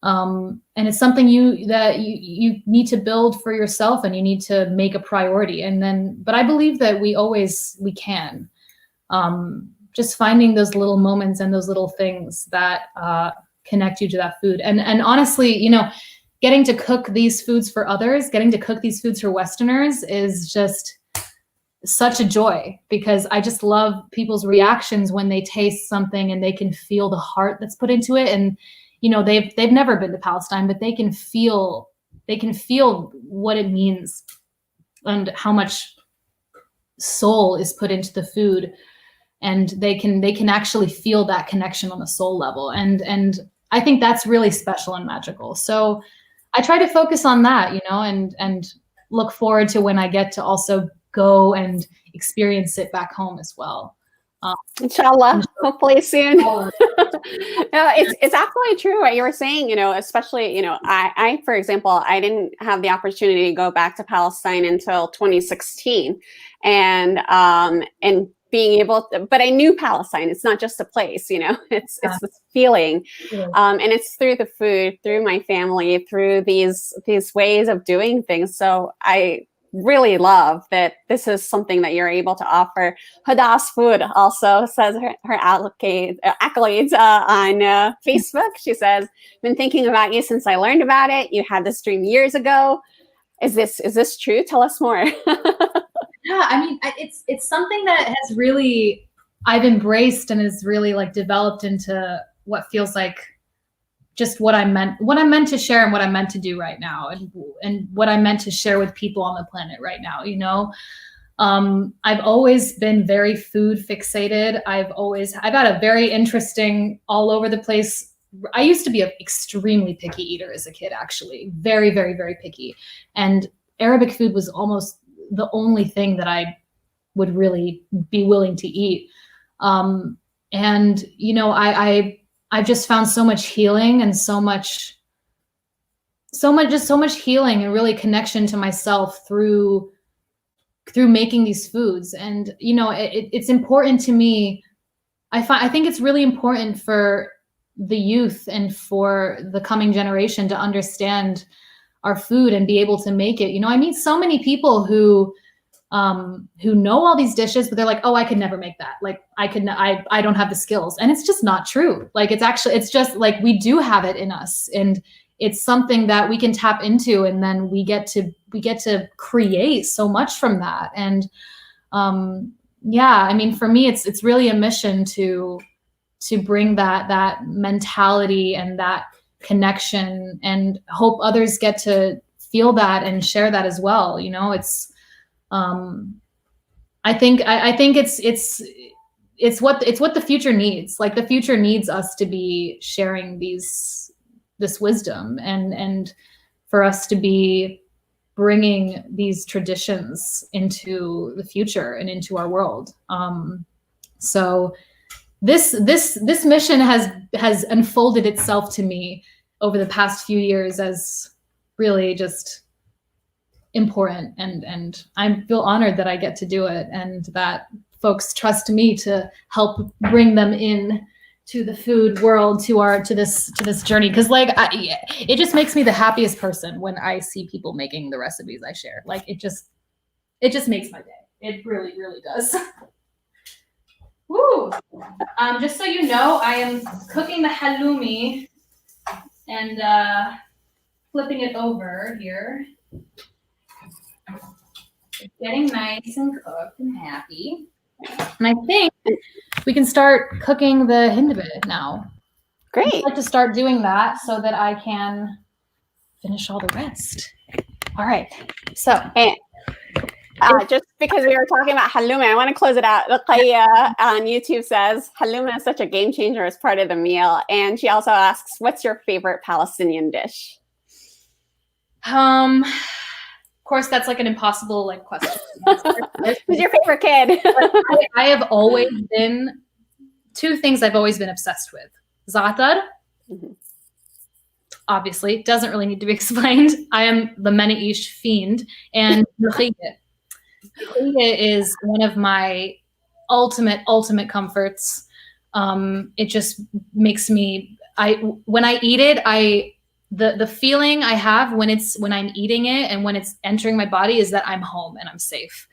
Speaker 2: and it's something you need to build for yourself, and you need to make a priority. But I believe that we can. Just finding those little moments and those little things that connect you to that food. And honestly, getting to cook these foods for others, getting to cook these foods for Westerners is just such a joy, because I just love people's reactions when they taste something and they can feel the heart that's put into it. And, they've never been to Palestine, but they can feel what it means and how much soul is put into the food. And they can actually feel that connection on the soul level. And I think that's really special and magical. So I try to focus on that, and look forward to when I get to also go and experience it back home as well.
Speaker 1: Inshallah, hopefully soon. No, it's absolutely true what you were saying, especially, I, for example, I didn't have the opportunity to go back to Palestine until 2016. And being able to, but I knew Palestine. It's not just a place, it's this feeling.
Speaker 2: Yeah.
Speaker 1: And it's through the food, through my family, through these ways of doing things. So I really love that this is something that you're able to offer. Hada's Food also says her accolades on Facebook. She says, been thinking about you since I learned about it. You had this dream years ago. Is this true? Tell us more.
Speaker 2: Yeah, I mean, it's something that has really, I've embraced and has really like developed into what feels like just what I'm meant to share and what I'm meant to do right now, and what I'm meant to share with people on the planet right now, you know. I've always been very food fixated. I've had a very interesting, all over the place. I used to be an extremely picky eater as a kid, actually, very, very, very picky. And Arabic food was almost the only thing that I would really be willing to eat. And, you know, I've just found so much healing and so much healing and really connection to myself through making these foods. And, you know, it's important to me. I think it's really important for the youth and for the coming generation to understand our food and be able to make it. You know, I meet so many people who know all these dishes, but they're like, oh, I could never make that. Like I don't have the skills. And it's just not true. Like it's just like, we do have it in us, and it's something that we can tap into, and then we get to create so much from that. And yeah, I mean, for me, it's really a mission to bring that mentality and that connection, and hope others get to feel that and share that as well. You know, it's I think it's what the future needs. Like the future needs us to be sharing this wisdom, and for us to be bringing these traditions into the future and into our world. So this mission has unfolded itself to me over the past few years as really just important, and I feel honored that I get to do it, and that folks trust me to help bring them in to the food world, to this journey. Because like it just makes me the happiest person when I see people making the recipes I share. Like it just makes my day. It really, really does. Woo! Just so you know, I am cooking the halloumi and flipping it over here. It's getting nice and cooked and happy. And I think we can start cooking the hindbeh now.
Speaker 1: Great.
Speaker 2: I'd like to start doing that so that I can finish all the rest. All right. So,
Speaker 1: just because we were talking about halloumi, I want to close it out. Luqayya on YouTube says, halloumi is such a game changer as part of the meal. And she also asks, what's your favorite Palestinian dish?
Speaker 2: Of course, that's like an impossible like question.
Speaker 1: Who's your favorite kid?
Speaker 2: I have always been, two things I've always been obsessed with. Za'atar, obviously, doesn't really need to be explained. I am the Menaish fiend. And luqayya. Luqayya is one of my ultimate comforts. It just makes me, when I eat it, the feeling I have when I'm eating it and when it's entering my body is that I'm home and I'm safe.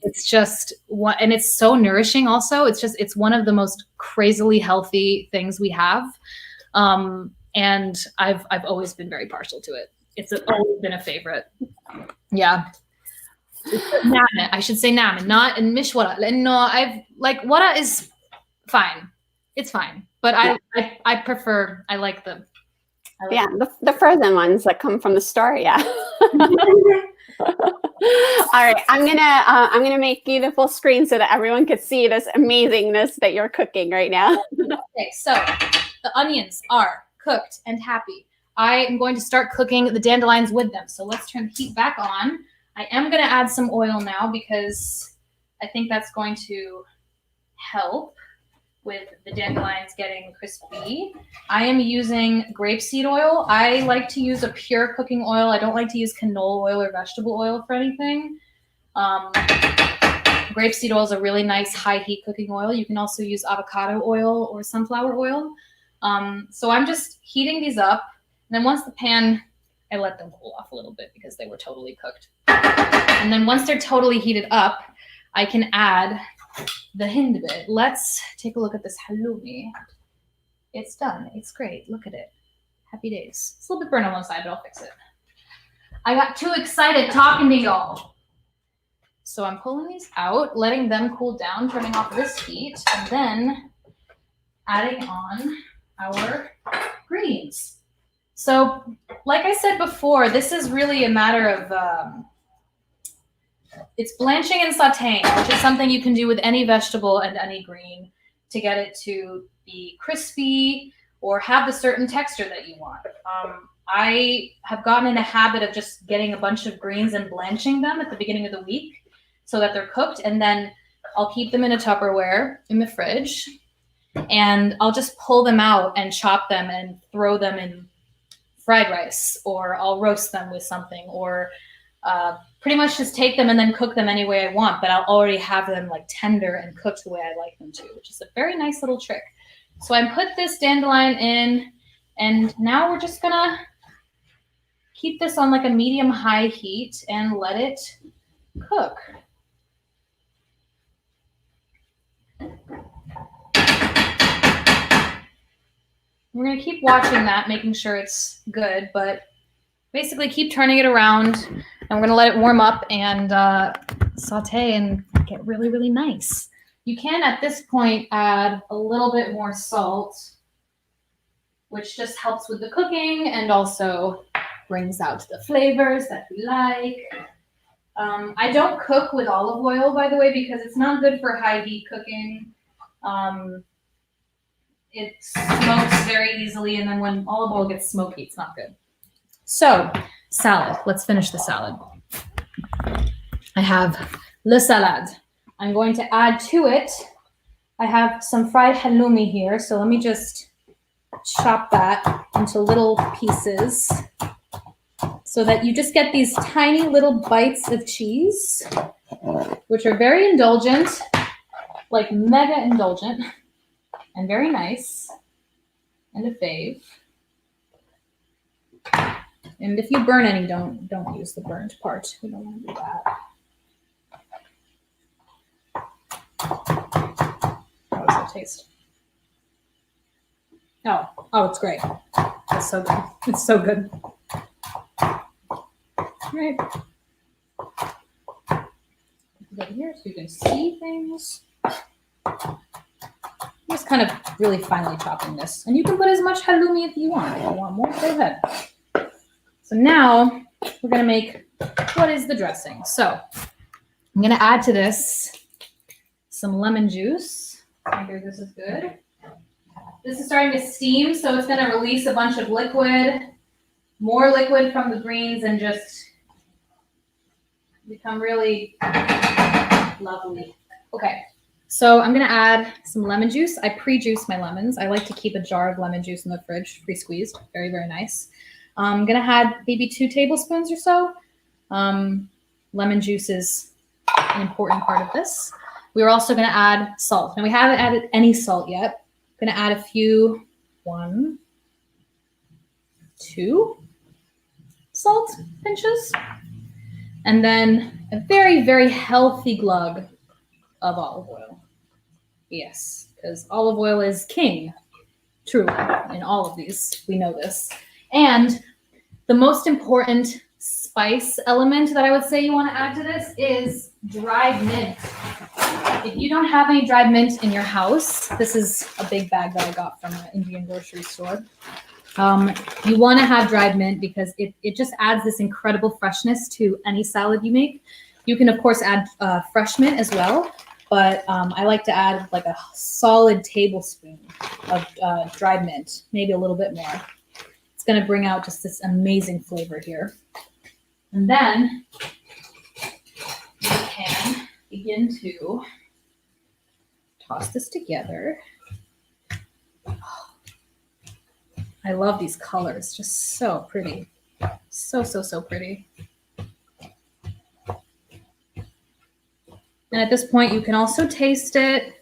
Speaker 2: It's just and it's so nourishing also. It's one of the most crazily healthy things we have. And I've always been very partial to it. It's always been a favorite. Yeah. Naamen, I should say naamen, not in mishwara. No, I've like wara is fine. It's fine. But I prefer, I like the
Speaker 1: the frozen ones that come from the store. Yeah. All right, I'm gonna make you the full screen so that everyone could see this amazingness that you're cooking right now.
Speaker 2: Okay, so the onions are cooked and happy. I am going to start cooking the dandelions with them. So let's turn the heat back on. I am going to add some oil now because I think that's going to help with the dandelions getting crispy. I am using grapeseed oil. I like to use a pure cooking oil. I don't like to use canola oil or vegetable oil for anything. Grapeseed oil is a really nice high heat cooking oil. You can also use avocado oil or sunflower oil. So I'm just heating these up. And then once the pan I let them cool off a little bit because they were totally cooked. And then once they're totally heated up, I can add the hind bit. Let's take a look at this halloumi. It's done. It's great. Look at it. Happy days. It's a little bit burnt on one side, but I'll fix it. I got too excited talking to y'all. So I'm pulling these out, letting them cool down, turning off this heat, and then adding on our greens. So like I said before, this is really a matter of, it's blanching and sauteing, which is something you can do with any vegetable and any green to get it to be crispy or have the certain texture that you want. I have gotten in a habit of just getting a bunch of greens and blanching them at the beginning of the week so that they're cooked, and then I'll keep them in a Tupperware in the fridge, and I'll just pull them out and chop them and throw them in fried rice, or I'll roast them with something, or pretty much just take them and then cook them any way I want, but I'll already have them like tender and cooked the way I like them to, which is a very nice little trick. So I put this dandelion in, and now we're just gonna keep this on like a medium-high heat and let it cook. We're gonna keep watching that, making sure it's good, but basically keep turning it around, and we're gonna let it warm up and saute and get really, really nice. You can, at this point, add a little bit more salt, which just helps with the cooking and also brings out the flavors that we like. I don't cook with olive oil, by the way, because it's not good for high heat cooking. It smokes very easily, and then when olive oil gets smoky, it's not good. So, salad. Let's finish the salad. I have le salade. I'm going to add to it, I have some fried halloumi here, so let me just chop that into little pieces so that you just get these tiny little bites of cheese, which are very indulgent, like mega indulgent, and very nice, and a fave. And if you burn any, don't use the burnt part. We don't want to do that. How does it taste? Oh, it's great. It's so good. It's so good. All right. Put it here so you can see things. I'm just kind of really finely chopping this. And you can put as much halloumi if you want. If you want more, go ahead. So now we're going to make, what is the dressing? So I'm going to add to this some lemon juice. I think this is good. This is starting to steam, so it's going to release a bunch of liquid, more liquid from the greens, and just become really lovely. Okay, so I'm going to add some lemon juice. I pre-juice my lemons. I like to keep a jar of lemon juice in the fridge, pre-squeezed. Very, very nice. I'm going to add maybe 2 tablespoons or so. Lemon juice is an important part of this. We're also going to add salt. Now, we haven't added any salt yet. I'm going to add a few, 1, 2 salt pinches. And then a very, very healthy glug of olive oil. Yes, because olive oil is king, truly, in all of these. We know this. And the most important spice element that I would say you want to add to this is dried mint. If you don't have any dried mint in your house, this is a big bag that I got from an Indian grocery store. You want to have dried mint because it just adds this incredible freshness to any salad you make. You can, of course, add fresh mint as well, but I like to add like a solid tablespoon of dried mint, maybe a little bit more. It's going to bring out just this amazing flavor here. And then you can begin to toss this together. I love these colors, just so pretty. So, so, so pretty. And at this point, you can also taste it,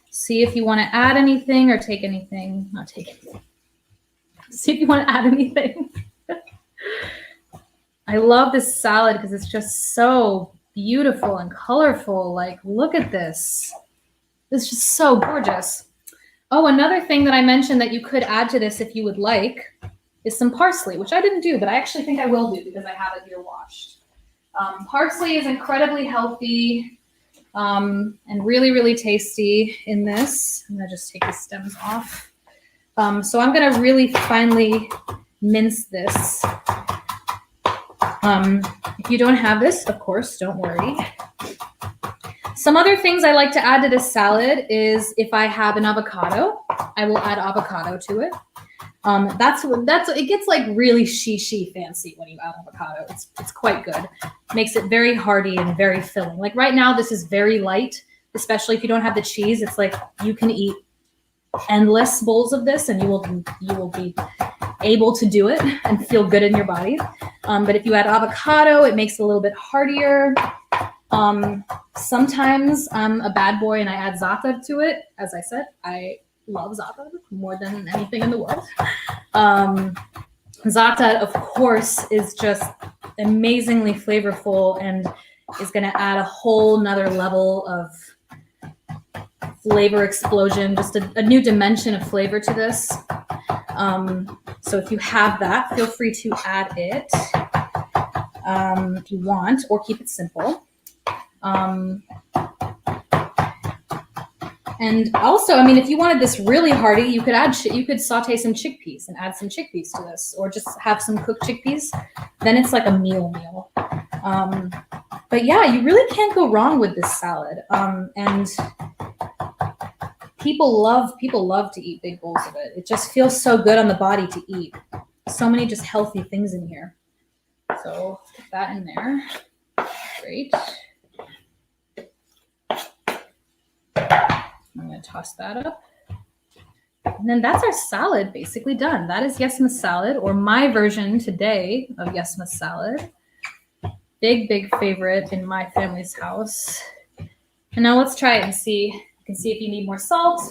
Speaker 2: see if you want to add anything or take anything. Not take anything. See if you want to add anything. I love this salad because it's just so beautiful and colorful. Like, look at this. It's just so gorgeous. Oh, another thing that I mentioned that you could add to this if you would like is some parsley, which I didn't do, but I actually think I will do because I have it here washed. Parsley is incredibly healthy and really, really tasty in this. I'm going to just take the stems off. So I'm going to really finely mince this. If you don't have this, of course, don't worry. Some other things I like to add to this salad is if I have an avocado, I will add avocado to it. It gets like really fancy when you add avocado. It's quite good. Makes it very hearty and very filling. Like right now, this is very light, especially if you don't have the cheese. It's like you can eat endless bowls of this and you will be able to do it and feel good in your body. But if you add avocado, it makes it a little bit heartier. Sometimes I'm a bad boy and I add za'atar to it. As I said, I love za'atar more than anything in the world. Za'atar, of course, is just amazingly flavorful and is going to add a whole nother level of flavor explosion, just a new dimension of flavor to this. So if you have that, feel free to add it if you want, or keep it simple. And also, I mean, if you wanted this really hearty, you could saute some chickpeas and add some chickpeas to this, or just have some cooked chickpeas. Then it's like a meal. But yeah, you really can't go wrong with this salad. And people love to eat big bowls of it. It just feels so good on the body to eat. So many just healthy things in here. So put that in there. Great. I'm going to toss that up. And then that's our salad basically done. That is yesma salad, or my version today of yesma salad. Big favorite in my family's house. And now let's try it and see. You can see if you need more salt,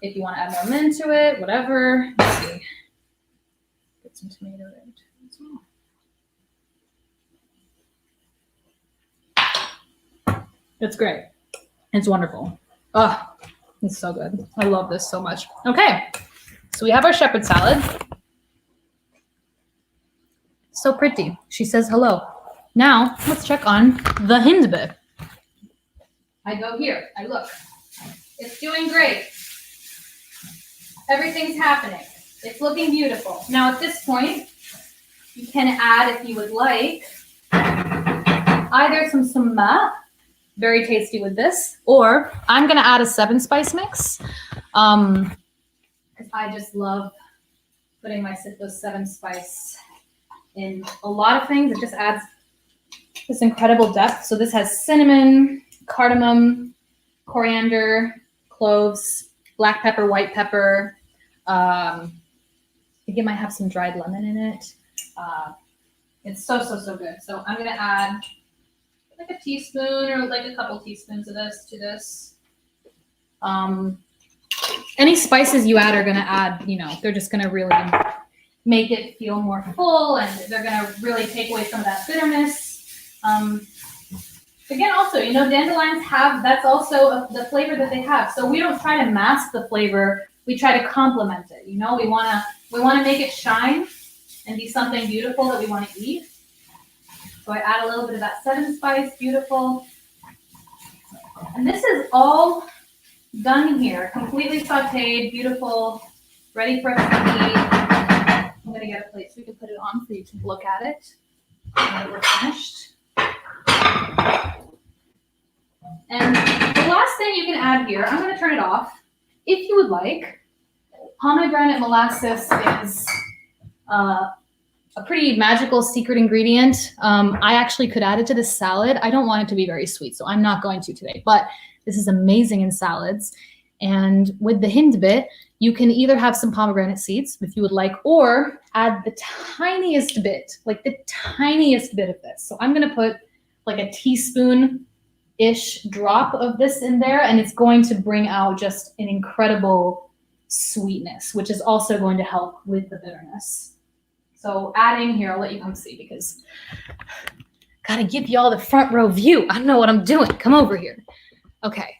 Speaker 2: if you want to add more mint to it, whatever. Let's see. Get some tomato in as well. It's great. It's wonderful. Oh, it's so good. I love this so much. Okay, so we have our shepherd salad. So pretty. She says hello. Now, let's check on the hindbeh. I go here. I look. It's doing great. Everything's happening. It's looking beautiful. Now, at this point, you can add, if you would like, either some summa, very tasty with this, or I'm going to add a 7-spice mix because I just love putting those 7-spice in a lot of things. It just adds this incredible depth. So this has cinnamon, cardamom, coriander, cloves, black pepper, white pepper. I think it might have some dried lemon in it. It's so good. So I'm going to add like a teaspoon or like a couple teaspoons of this to this. Any spices you add are going to add, they're just going to really make it feel more full, and they're going to really take away some of that bitterness. Again, also, dandelions that's also the flavor that they have. So we don't try to mask the flavor. We try to complement it. We want to make it shine and be something beautiful that we want to eat. So I add a little bit of that 7-spice, beautiful. And this is all done here, completely sauteed, beautiful, ready for us to eat. I'm going to get a plate so we can put it on so you can look at it now that we're finished. And the last thing you can add here, I'm going to turn it off. If you would like, pomegranate molasses is a pretty magical secret ingredient. I actually could add it to this salad. I don't want it to be very sweet, so I'm not going to today, but this is amazing in salads. And with the hindbeh, you can either have some pomegranate seeds if you would like, or add the tiniest bit, like the tiniest bit of this. So I'm going to put like a teaspoon-ish drop of this in there, and it's going to bring out just an incredible sweetness, which is also going to help with the bitterness. So adding here, I'll let you come see because gotta give you all the front row view. I know what I'm doing. Come over here. Okay.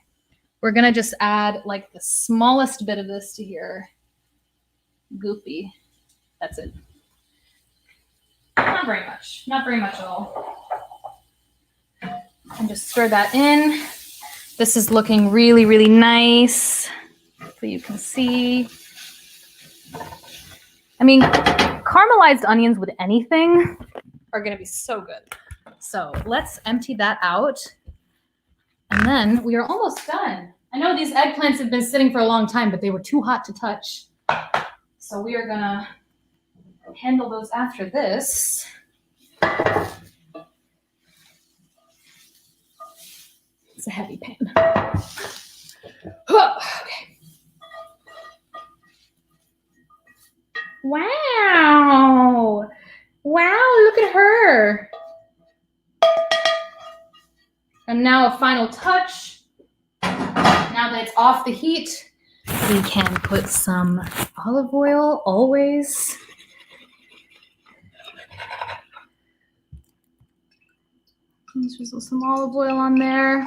Speaker 2: We're gonna just add like the smallest bit of this to here. Goopy. That's it. Not very much. Not very much at all. And just stir that in. This is looking really, really nice. So you can see. I mean, caramelized onions with anything are gonna be so good. So let's empty that out. And then we are almost done. I know these eggplants have been sitting for a long time, but they were too hot to touch. So we are gonna handle those after this. It's a heavy pan. Okay. Wow. Wow, look at her. And now a final touch. Now that it's off the heat, we can put some olive oil, always. Let's drizzle some olive oil on there.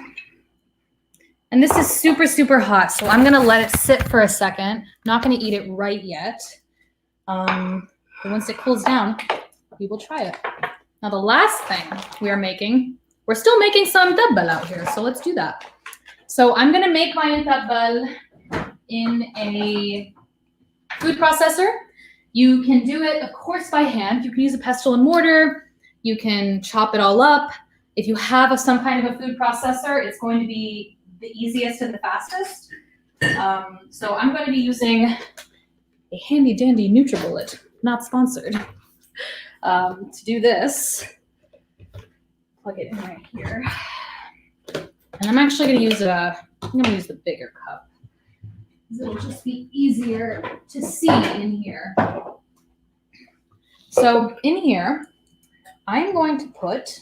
Speaker 2: And this is super, super hot, so I'm gonna let it sit for a second. Not gonna eat it right yet. But once it cools down, we will try it. Now the last thing we are making, we're still making some tabbal out here, so let's do that. So I'm gonna make my tabbal in a food processor. You can do it, of course, by hand. You can use a pestle and mortar. You can chop it all up. If you have some kind of a food processor, it's going to be the easiest and the fastest. So I'm going to be using a handy dandy NutriBullet, not sponsored, to do this. Plug it in right here. And I'm actually going to use the bigger cup. It'll just be easier to see in here. So in here, I'm going to put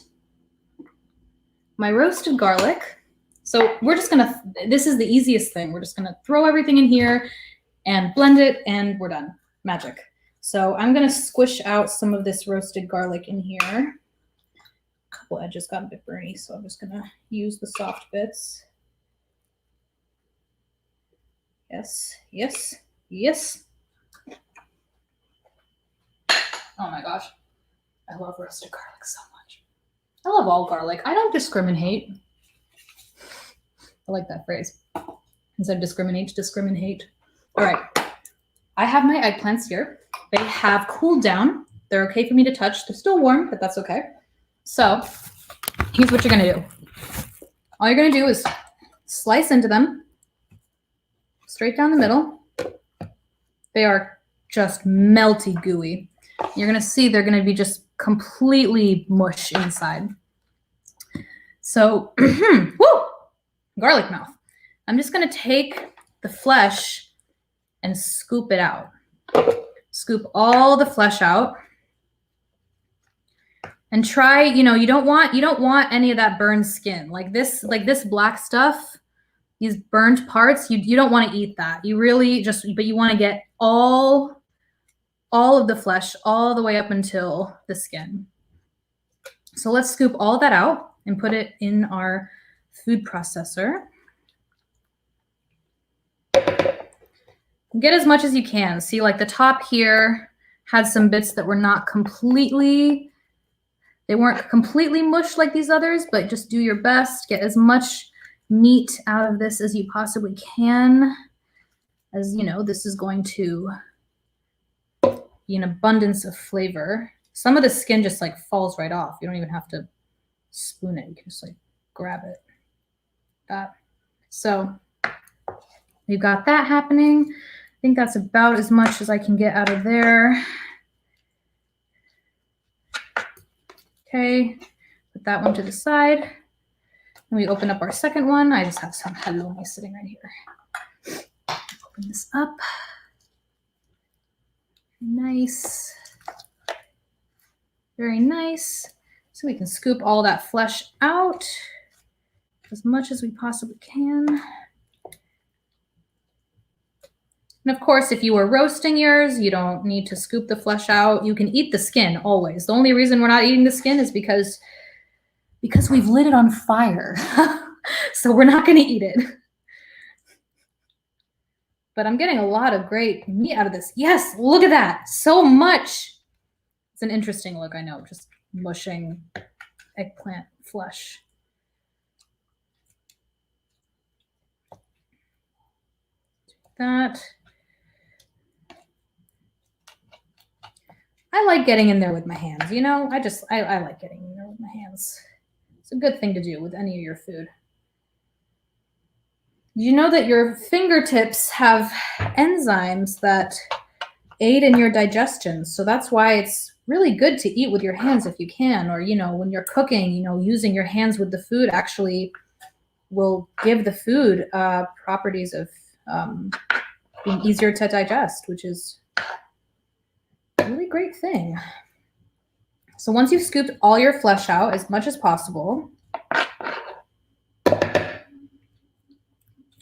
Speaker 2: my roasted garlic. So we're just gonna, this is the easiest thing. We're just gonna throw everything in here and blend it and we're done. Magic. So I'm gonna squish out some of this roasted garlic in here. A couple edges got a bit burny, so I'm just gonna use the soft bits. Yes, yes, yes. Oh my gosh. I love roasted garlic so much. I love all garlic. I don't discriminate. I like that phrase. Instead of discriminate, discriminate. All right. I have my eggplants here. They have cooled down. They're okay for me to touch. They're still warm, but that's okay. So here's what you're going to do. All you're going to do is slice into them straight down the middle. They are just melty gooey. You're going to see they're going to be just completely mush inside. So, woo, garlic mouth. I'm just going to take the flesh and scoop it out. Scoop all the flesh out. And try, you don't want any of that burned skin. Like this black stuff, these burnt parts, you don't want to eat that. You really but you want to get all of the flesh all the way up until the skin. So let's scoop all that out and put it in our food processor. Get as much as you can. See, like the top here had some bits that were not completely, they weren't completely mushed like these others, but just do your best. Get as much meat out of this as you possibly can. As you know, this is going to be an abundance of flavor. Some of the skin just like falls right off. You don't even have to spoon it. You can just like grab it. That. So we've got that happening. I think that's about as much as I can get out of there. Okay, put that one to the side. And we open up our second one. I just have some halloumi sitting right here. Open this up. Nice. Very nice. So we can scoop all that flesh out as much as we possibly can. And of course, if you were roasting yours, you don't need to scoop the flesh out. You can eat the skin always. The only reason we're not eating the skin is because we've lit it on fire. So we're not going to eat it. But I'm getting a lot of great meat out of this. Yes, look at that. So much. It's an interesting look, I know, just mushing eggplant flesh. That. I like getting in there with my hands, you know? I like getting in there with my hands. It's a good thing to do with any of your food. You know that your fingertips have enzymes that aid in your digestion. So that's why it's really good to eat with your hands if you can. Or, you know, when you're cooking, you know, using your hands with the food actually will give the food properties of being easier to digest, which is a really great thing. So once you've scooped all your flesh out as much as possible,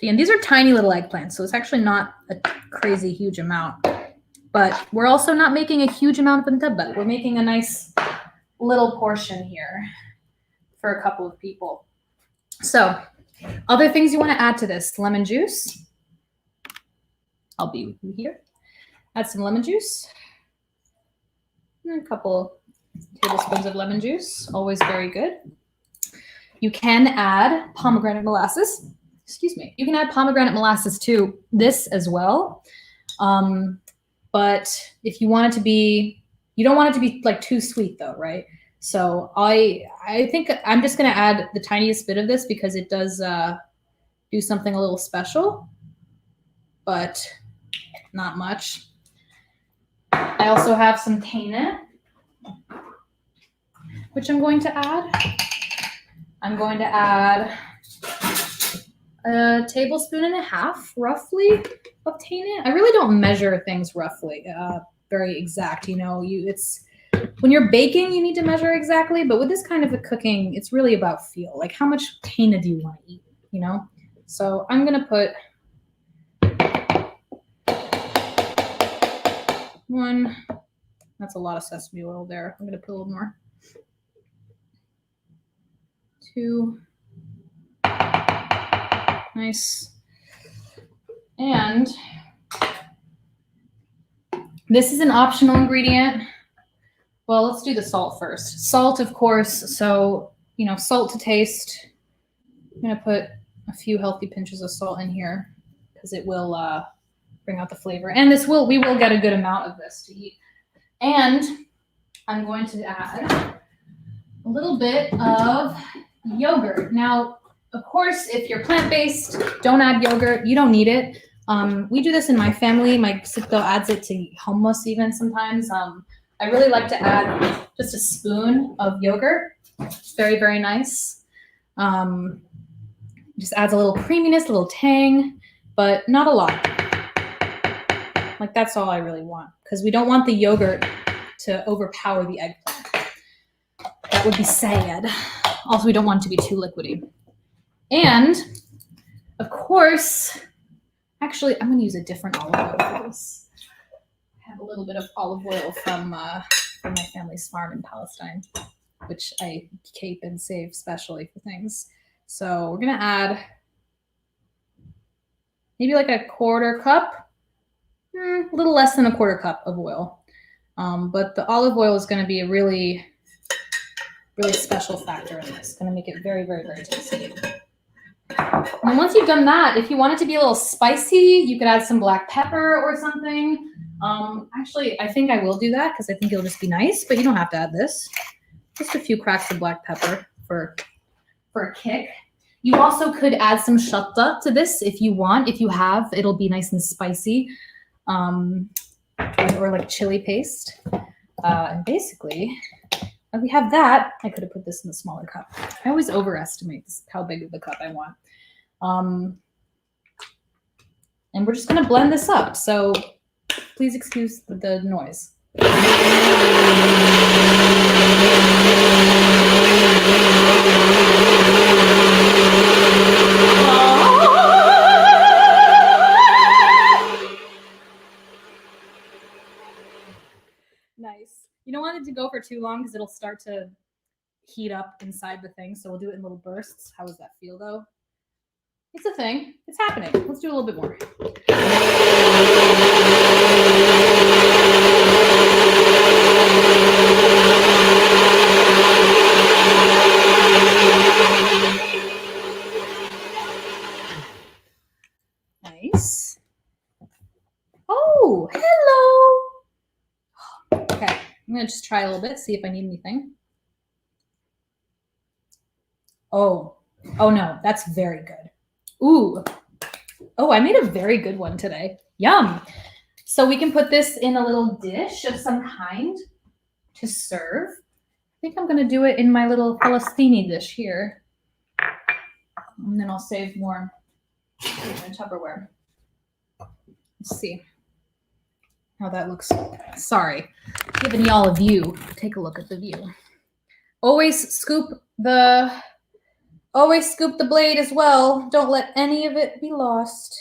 Speaker 2: and these are tiny little eggplants, so it's actually not a crazy huge amount, but we're also not making a huge amount of them. We're making a nice little portion here for a couple of people. So other things you want to add to this: lemon juice. I'll be with you here. Add some lemon juice. And a couple tablespoons of lemon juice, always very good. You can add pomegranate molasses. Excuse me. You can add pomegranate molasses to this as well. But if you want it to be, you don't want it to be like too sweet though, right? So I think I'm just going to add the tiniest bit of this because it does do something a little special, but not much. I also have some tahini, which I'm going to add. I'm going to add a tablespoon and a half, roughly, of tahini. I really don't measure things roughly, very exact. You know, it's when you're baking, you need to measure exactly. But with this kind of a cooking, it's really about feel. Like, how much tahini do you want to eat? You know. So I'm gonna put one. That's a lot of sesame oil there. I'm gonna put a little more. 2. Nice. And this is an optional ingredient. Well, let's do the salt first. Salt, of course. So, you know, salt to taste. I'm going to put a few healthy pinches of salt in here because it will bring out the flavor. And we will get a good amount of this to eat. And I'm going to add a little bit of yogurt. Now, of course, if you're plant-based, don't add yogurt. You don't need it. We do this in my family. My sister adds it to hummus even sometimes. I really like to add just a spoon of yogurt. It's very, very nice. Just adds a little creaminess, a little tang, but not a lot. Like, that's all I really want, because we don't want the yogurt to overpower the eggplant. That would be sad. Also, we don't want it to be too liquidy. And, of course, actually, I'm going to use a different olive oil for this. I have a little bit of olive oil from my family's farm in Palestine, which I keep and save specially for things. So we're going to add maybe like a quarter cup, a little less than a quarter cup of oil. But the olive oil is going to be a really, really special factor in this. It's going to make it very, very, very tasty. And once you've done that, if you want it to be a little spicy, you could add some black pepper or something. Actually, I think I will do that because I think it'll just be nice, but you don't have to add this. Just a few cracks of black pepper for a kick. You also could add some shatta to this if you want. If you have, it'll be nice and spicy. Or like chili paste. And basically, we have that. I could have put this in the smaller cup. I always overestimate how big of the cup I want. And we're just going to blend this up. So please excuse the noise. too long because it'll start to heat up inside the thing. So we'll do it in little bursts. How does that feel though? It's a thing. It's happening. Let's do a little bit more. Nice. Oh, hello. Okay, I'm gonna just try a little bit, see if I need anything. Oh no, that's very good. Ooh. Oh, I made a very good one today. Yum. So we can put this in a little dish of some kind to serve. I think I'm gonna do it in my little Palestini dish here. And then I'll save more in my Tupperware. Let's see how that looks. Sorry, giving y'all a view. Take a look at the view. Always scoop the blade as well. Don't let any of it be lost.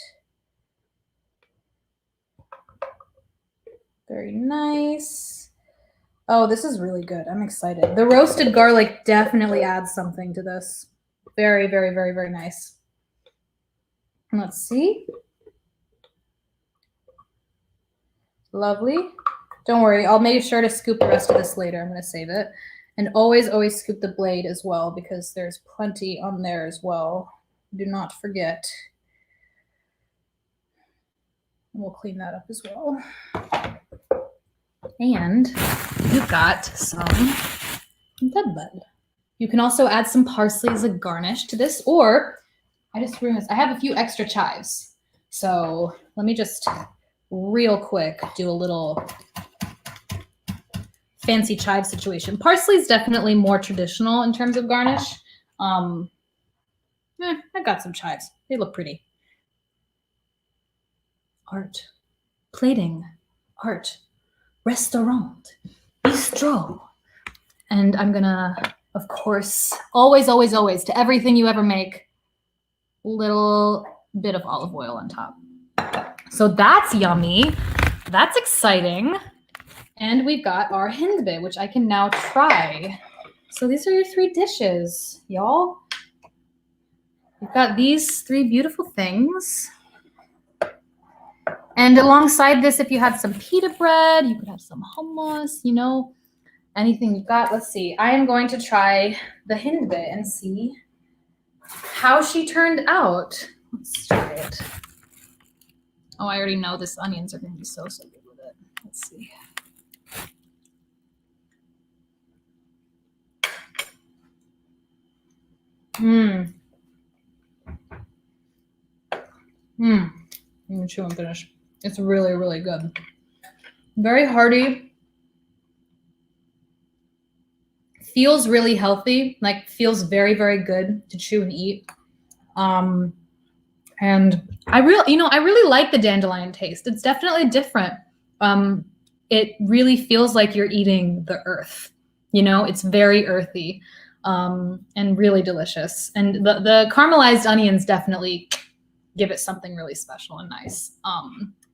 Speaker 2: Very nice. Oh, this is really good. I'm excited. The roasted garlic definitely adds something to this. Very, very, very, very nice. Let's see. Lovely. Don't worry, I'll make sure to scoop the rest of this later. I'm going to save it. And always scoop the blade as well because there's plenty on there as well. Do not forget. We'll clean that up as well. And you've got some dead bud. You can also add some parsley as a garnish to this, or I just realized I have a few extra chives. So let me just real quick do a little fancy chive situation. Parsley is definitely more traditional in terms of garnish. I got some chives. They look pretty. Art, plating, art, restaurant, bistro. And I'm gonna, of course, always, to everything you ever make, little bit of olive oil on top. So that's yummy. That's exciting. And we've got our hindbeh, which I can now try. So these are your 3 dishes, y'all. You've got these 3 beautiful things. And alongside this, if you had some pita bread, you could have some hummus, you know, anything you've got. Let's see. I am going to try the hindbeh and see how she turned out. Let's try it. Oh, I already know this onions are going to be so good with it. Let's see. I'm gonna chew and finish. It's really, really good. Very hearty. Feels really healthy. Like feels very, very good to chew and eat. And I really like the dandelion taste. It's definitely different. It really feels like you're eating the earth. You know, it's very earthy. And really delicious. And the caramelized onions definitely give it something really special and nice.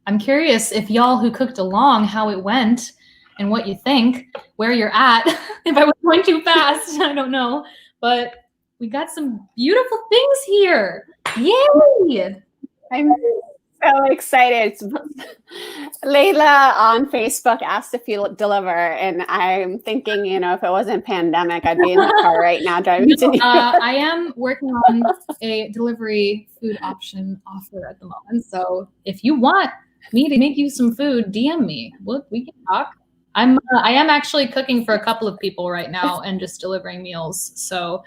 Speaker 2: I'm curious if y'all who cooked along, how it went and what you think, where you're at. If I was going too fast, I don't know. But we got some beautiful things here. Yay!
Speaker 1: I'm so excited. Layla on Facebook asked if you deliver, and I'm thinking, you know, if it wasn't pandemic, I'd be in the car right now driving to New York.
Speaker 2: I am working on a delivery food option offer at the moment. So if you want me to make you some food, DM me. Look, we can talk. I am actually cooking for a couple of people right now and just delivering meals. So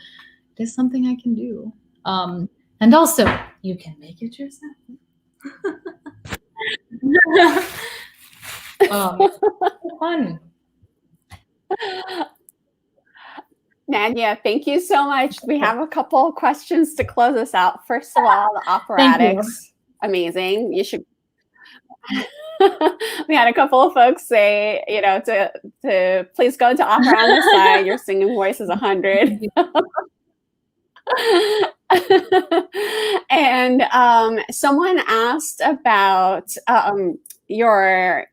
Speaker 2: it is something I can do. And also, you can make it yourself. Fun.
Speaker 1: Nadia, thank you so much. We have a couple of questions to close us out. First of all, the operatics, amazing. You should. We had a couple of folks say, you know, to please go to Opera on the Side. Your singing voice is 100. And someone asked about your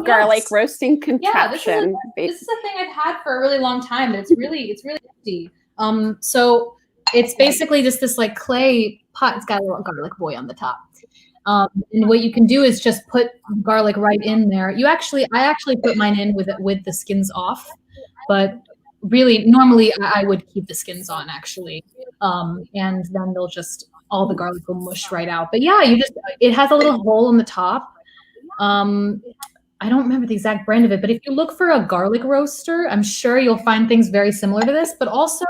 Speaker 1: garlic
Speaker 2: yes.
Speaker 1: roasting
Speaker 2: Yeah,
Speaker 1: contraption.
Speaker 2: this is a thing I've had for a really long time. But it's really easy. So it's basically just this like clay pot. It's got a little garlic boy on the top. And what you can do is just put garlic right in there. I actually put mine in with the skins off, but really normally I would keep the skins on actually. And then all the garlic will mush right out. But yeah, it has a little hole in the top. I don't remember the exact brand of it, but if you look for a garlic roaster, I'm sure you'll find things very similar to this. But also,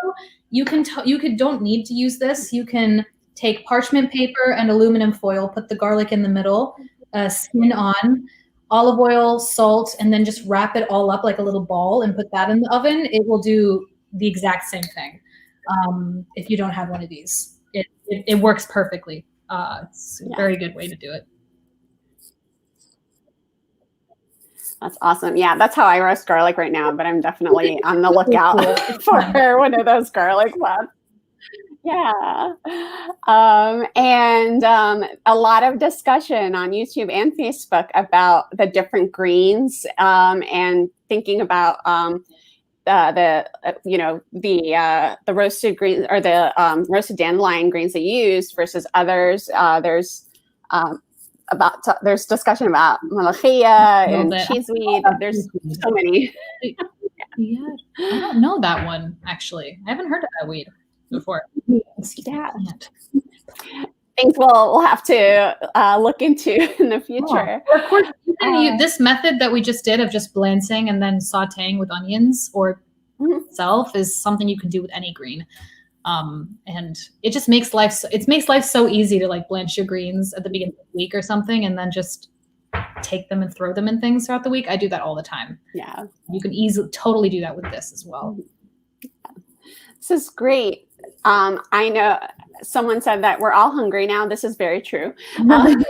Speaker 2: you don't need to use this. You can take parchment paper and aluminum foil, put the garlic in the middle, skin on, olive oil, salt, and then just wrap it all up like a little ball and put that in the oven. It will do the exact same thing. If you don't have one of these, it works perfectly. It's a very good way to do it.
Speaker 1: That's awesome. Yeah, that's how I roast garlic right now, but I'm definitely on the lookout for one of those garlic pots. Yeah. And a lot of discussion on YouTube and Facebook about the different greens and thinking about the roasted greens or the roasted dandelion greens they use versus others. There's discussion about malachia and cheeseweed. There's so many.
Speaker 2: Yeah, I don't know that one actually. I haven't heard of that weed before.
Speaker 1: Yeah, things we'll have to look into in the future.
Speaker 2: Of course, this method that we just did of just blanching and then sauteing with onions or itself is something you can do with any green. And it just makes life so easy to like blanch your greens at the beginning of the week or something, and then just take them and throw them in things throughout the week. I do that all the time.
Speaker 1: Yeah, you
Speaker 2: can totally do that with this as well.
Speaker 1: This is great. I know someone said that we're all hungry now. This is very true. Nadia,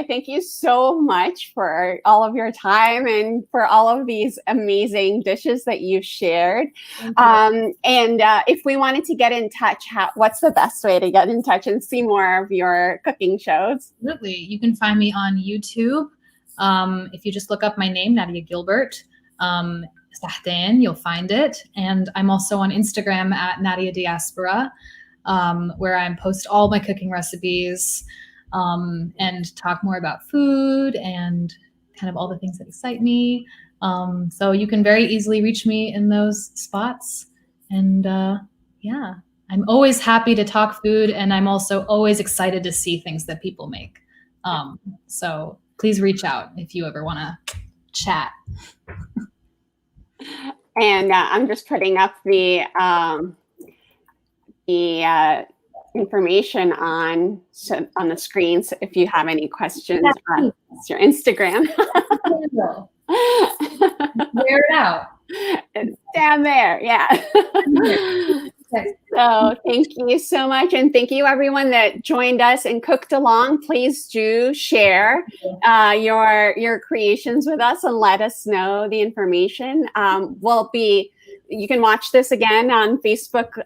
Speaker 1: thank you so much for all of your time and for all of these amazing dishes that you've shared. And if we wanted to get in touch, what's the best way to get in touch and see more of your cooking shows?
Speaker 2: Absolutely. You can find me on YouTube. If you just look up my name, Nadia Gilbert, Sahtan, you'll find it. And I'm also on Instagram at Nadia Diaspora, where I post all my cooking recipes and talk more about food and kind of all the things that excite me. So you can very easily reach me in those spots. And yeah, I'm always happy to talk food, and I'm also always excited to see things that people make. So please reach out if you ever want to chat.
Speaker 1: And I'm just putting up the information on the screen. So if you have any questions on your Instagram,
Speaker 2: wear it out.
Speaker 1: It's down there. Yeah. So thank you so much. And thank you everyone that joined us and cooked along. Please do share your creations with us and let us know the information. You can watch this again on Facebook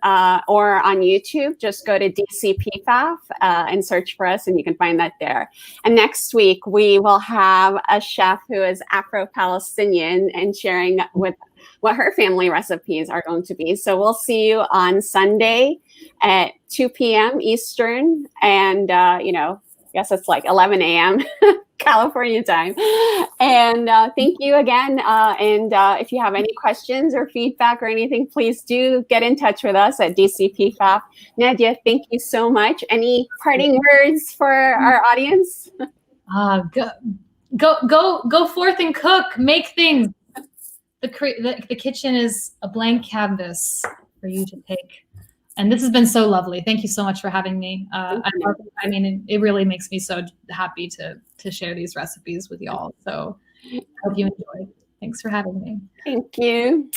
Speaker 1: or on YouTube. Just go to DCPFAF and search for us, and you can find that there. And next week, we will have a chef who is Afro-Palestinian and sharing what her family recipes are going to be. So we'll see you on Sunday at 2 p.m. Eastern. And, I guess it's like 11 a.m. California time. And thank you again. And if you have any questions or feedback or anything, please do get in touch with us at DCPFAF. Nadia, thank you so much. Any parting words for our audience?
Speaker 2: Go forth and cook, make things. The kitchen is a blank canvas for you to take. And this has been so lovely. Thank you so much for having me. It really makes me so happy to share these recipes with y'all. So I hope you enjoy. Thanks for having me.
Speaker 1: Thank you.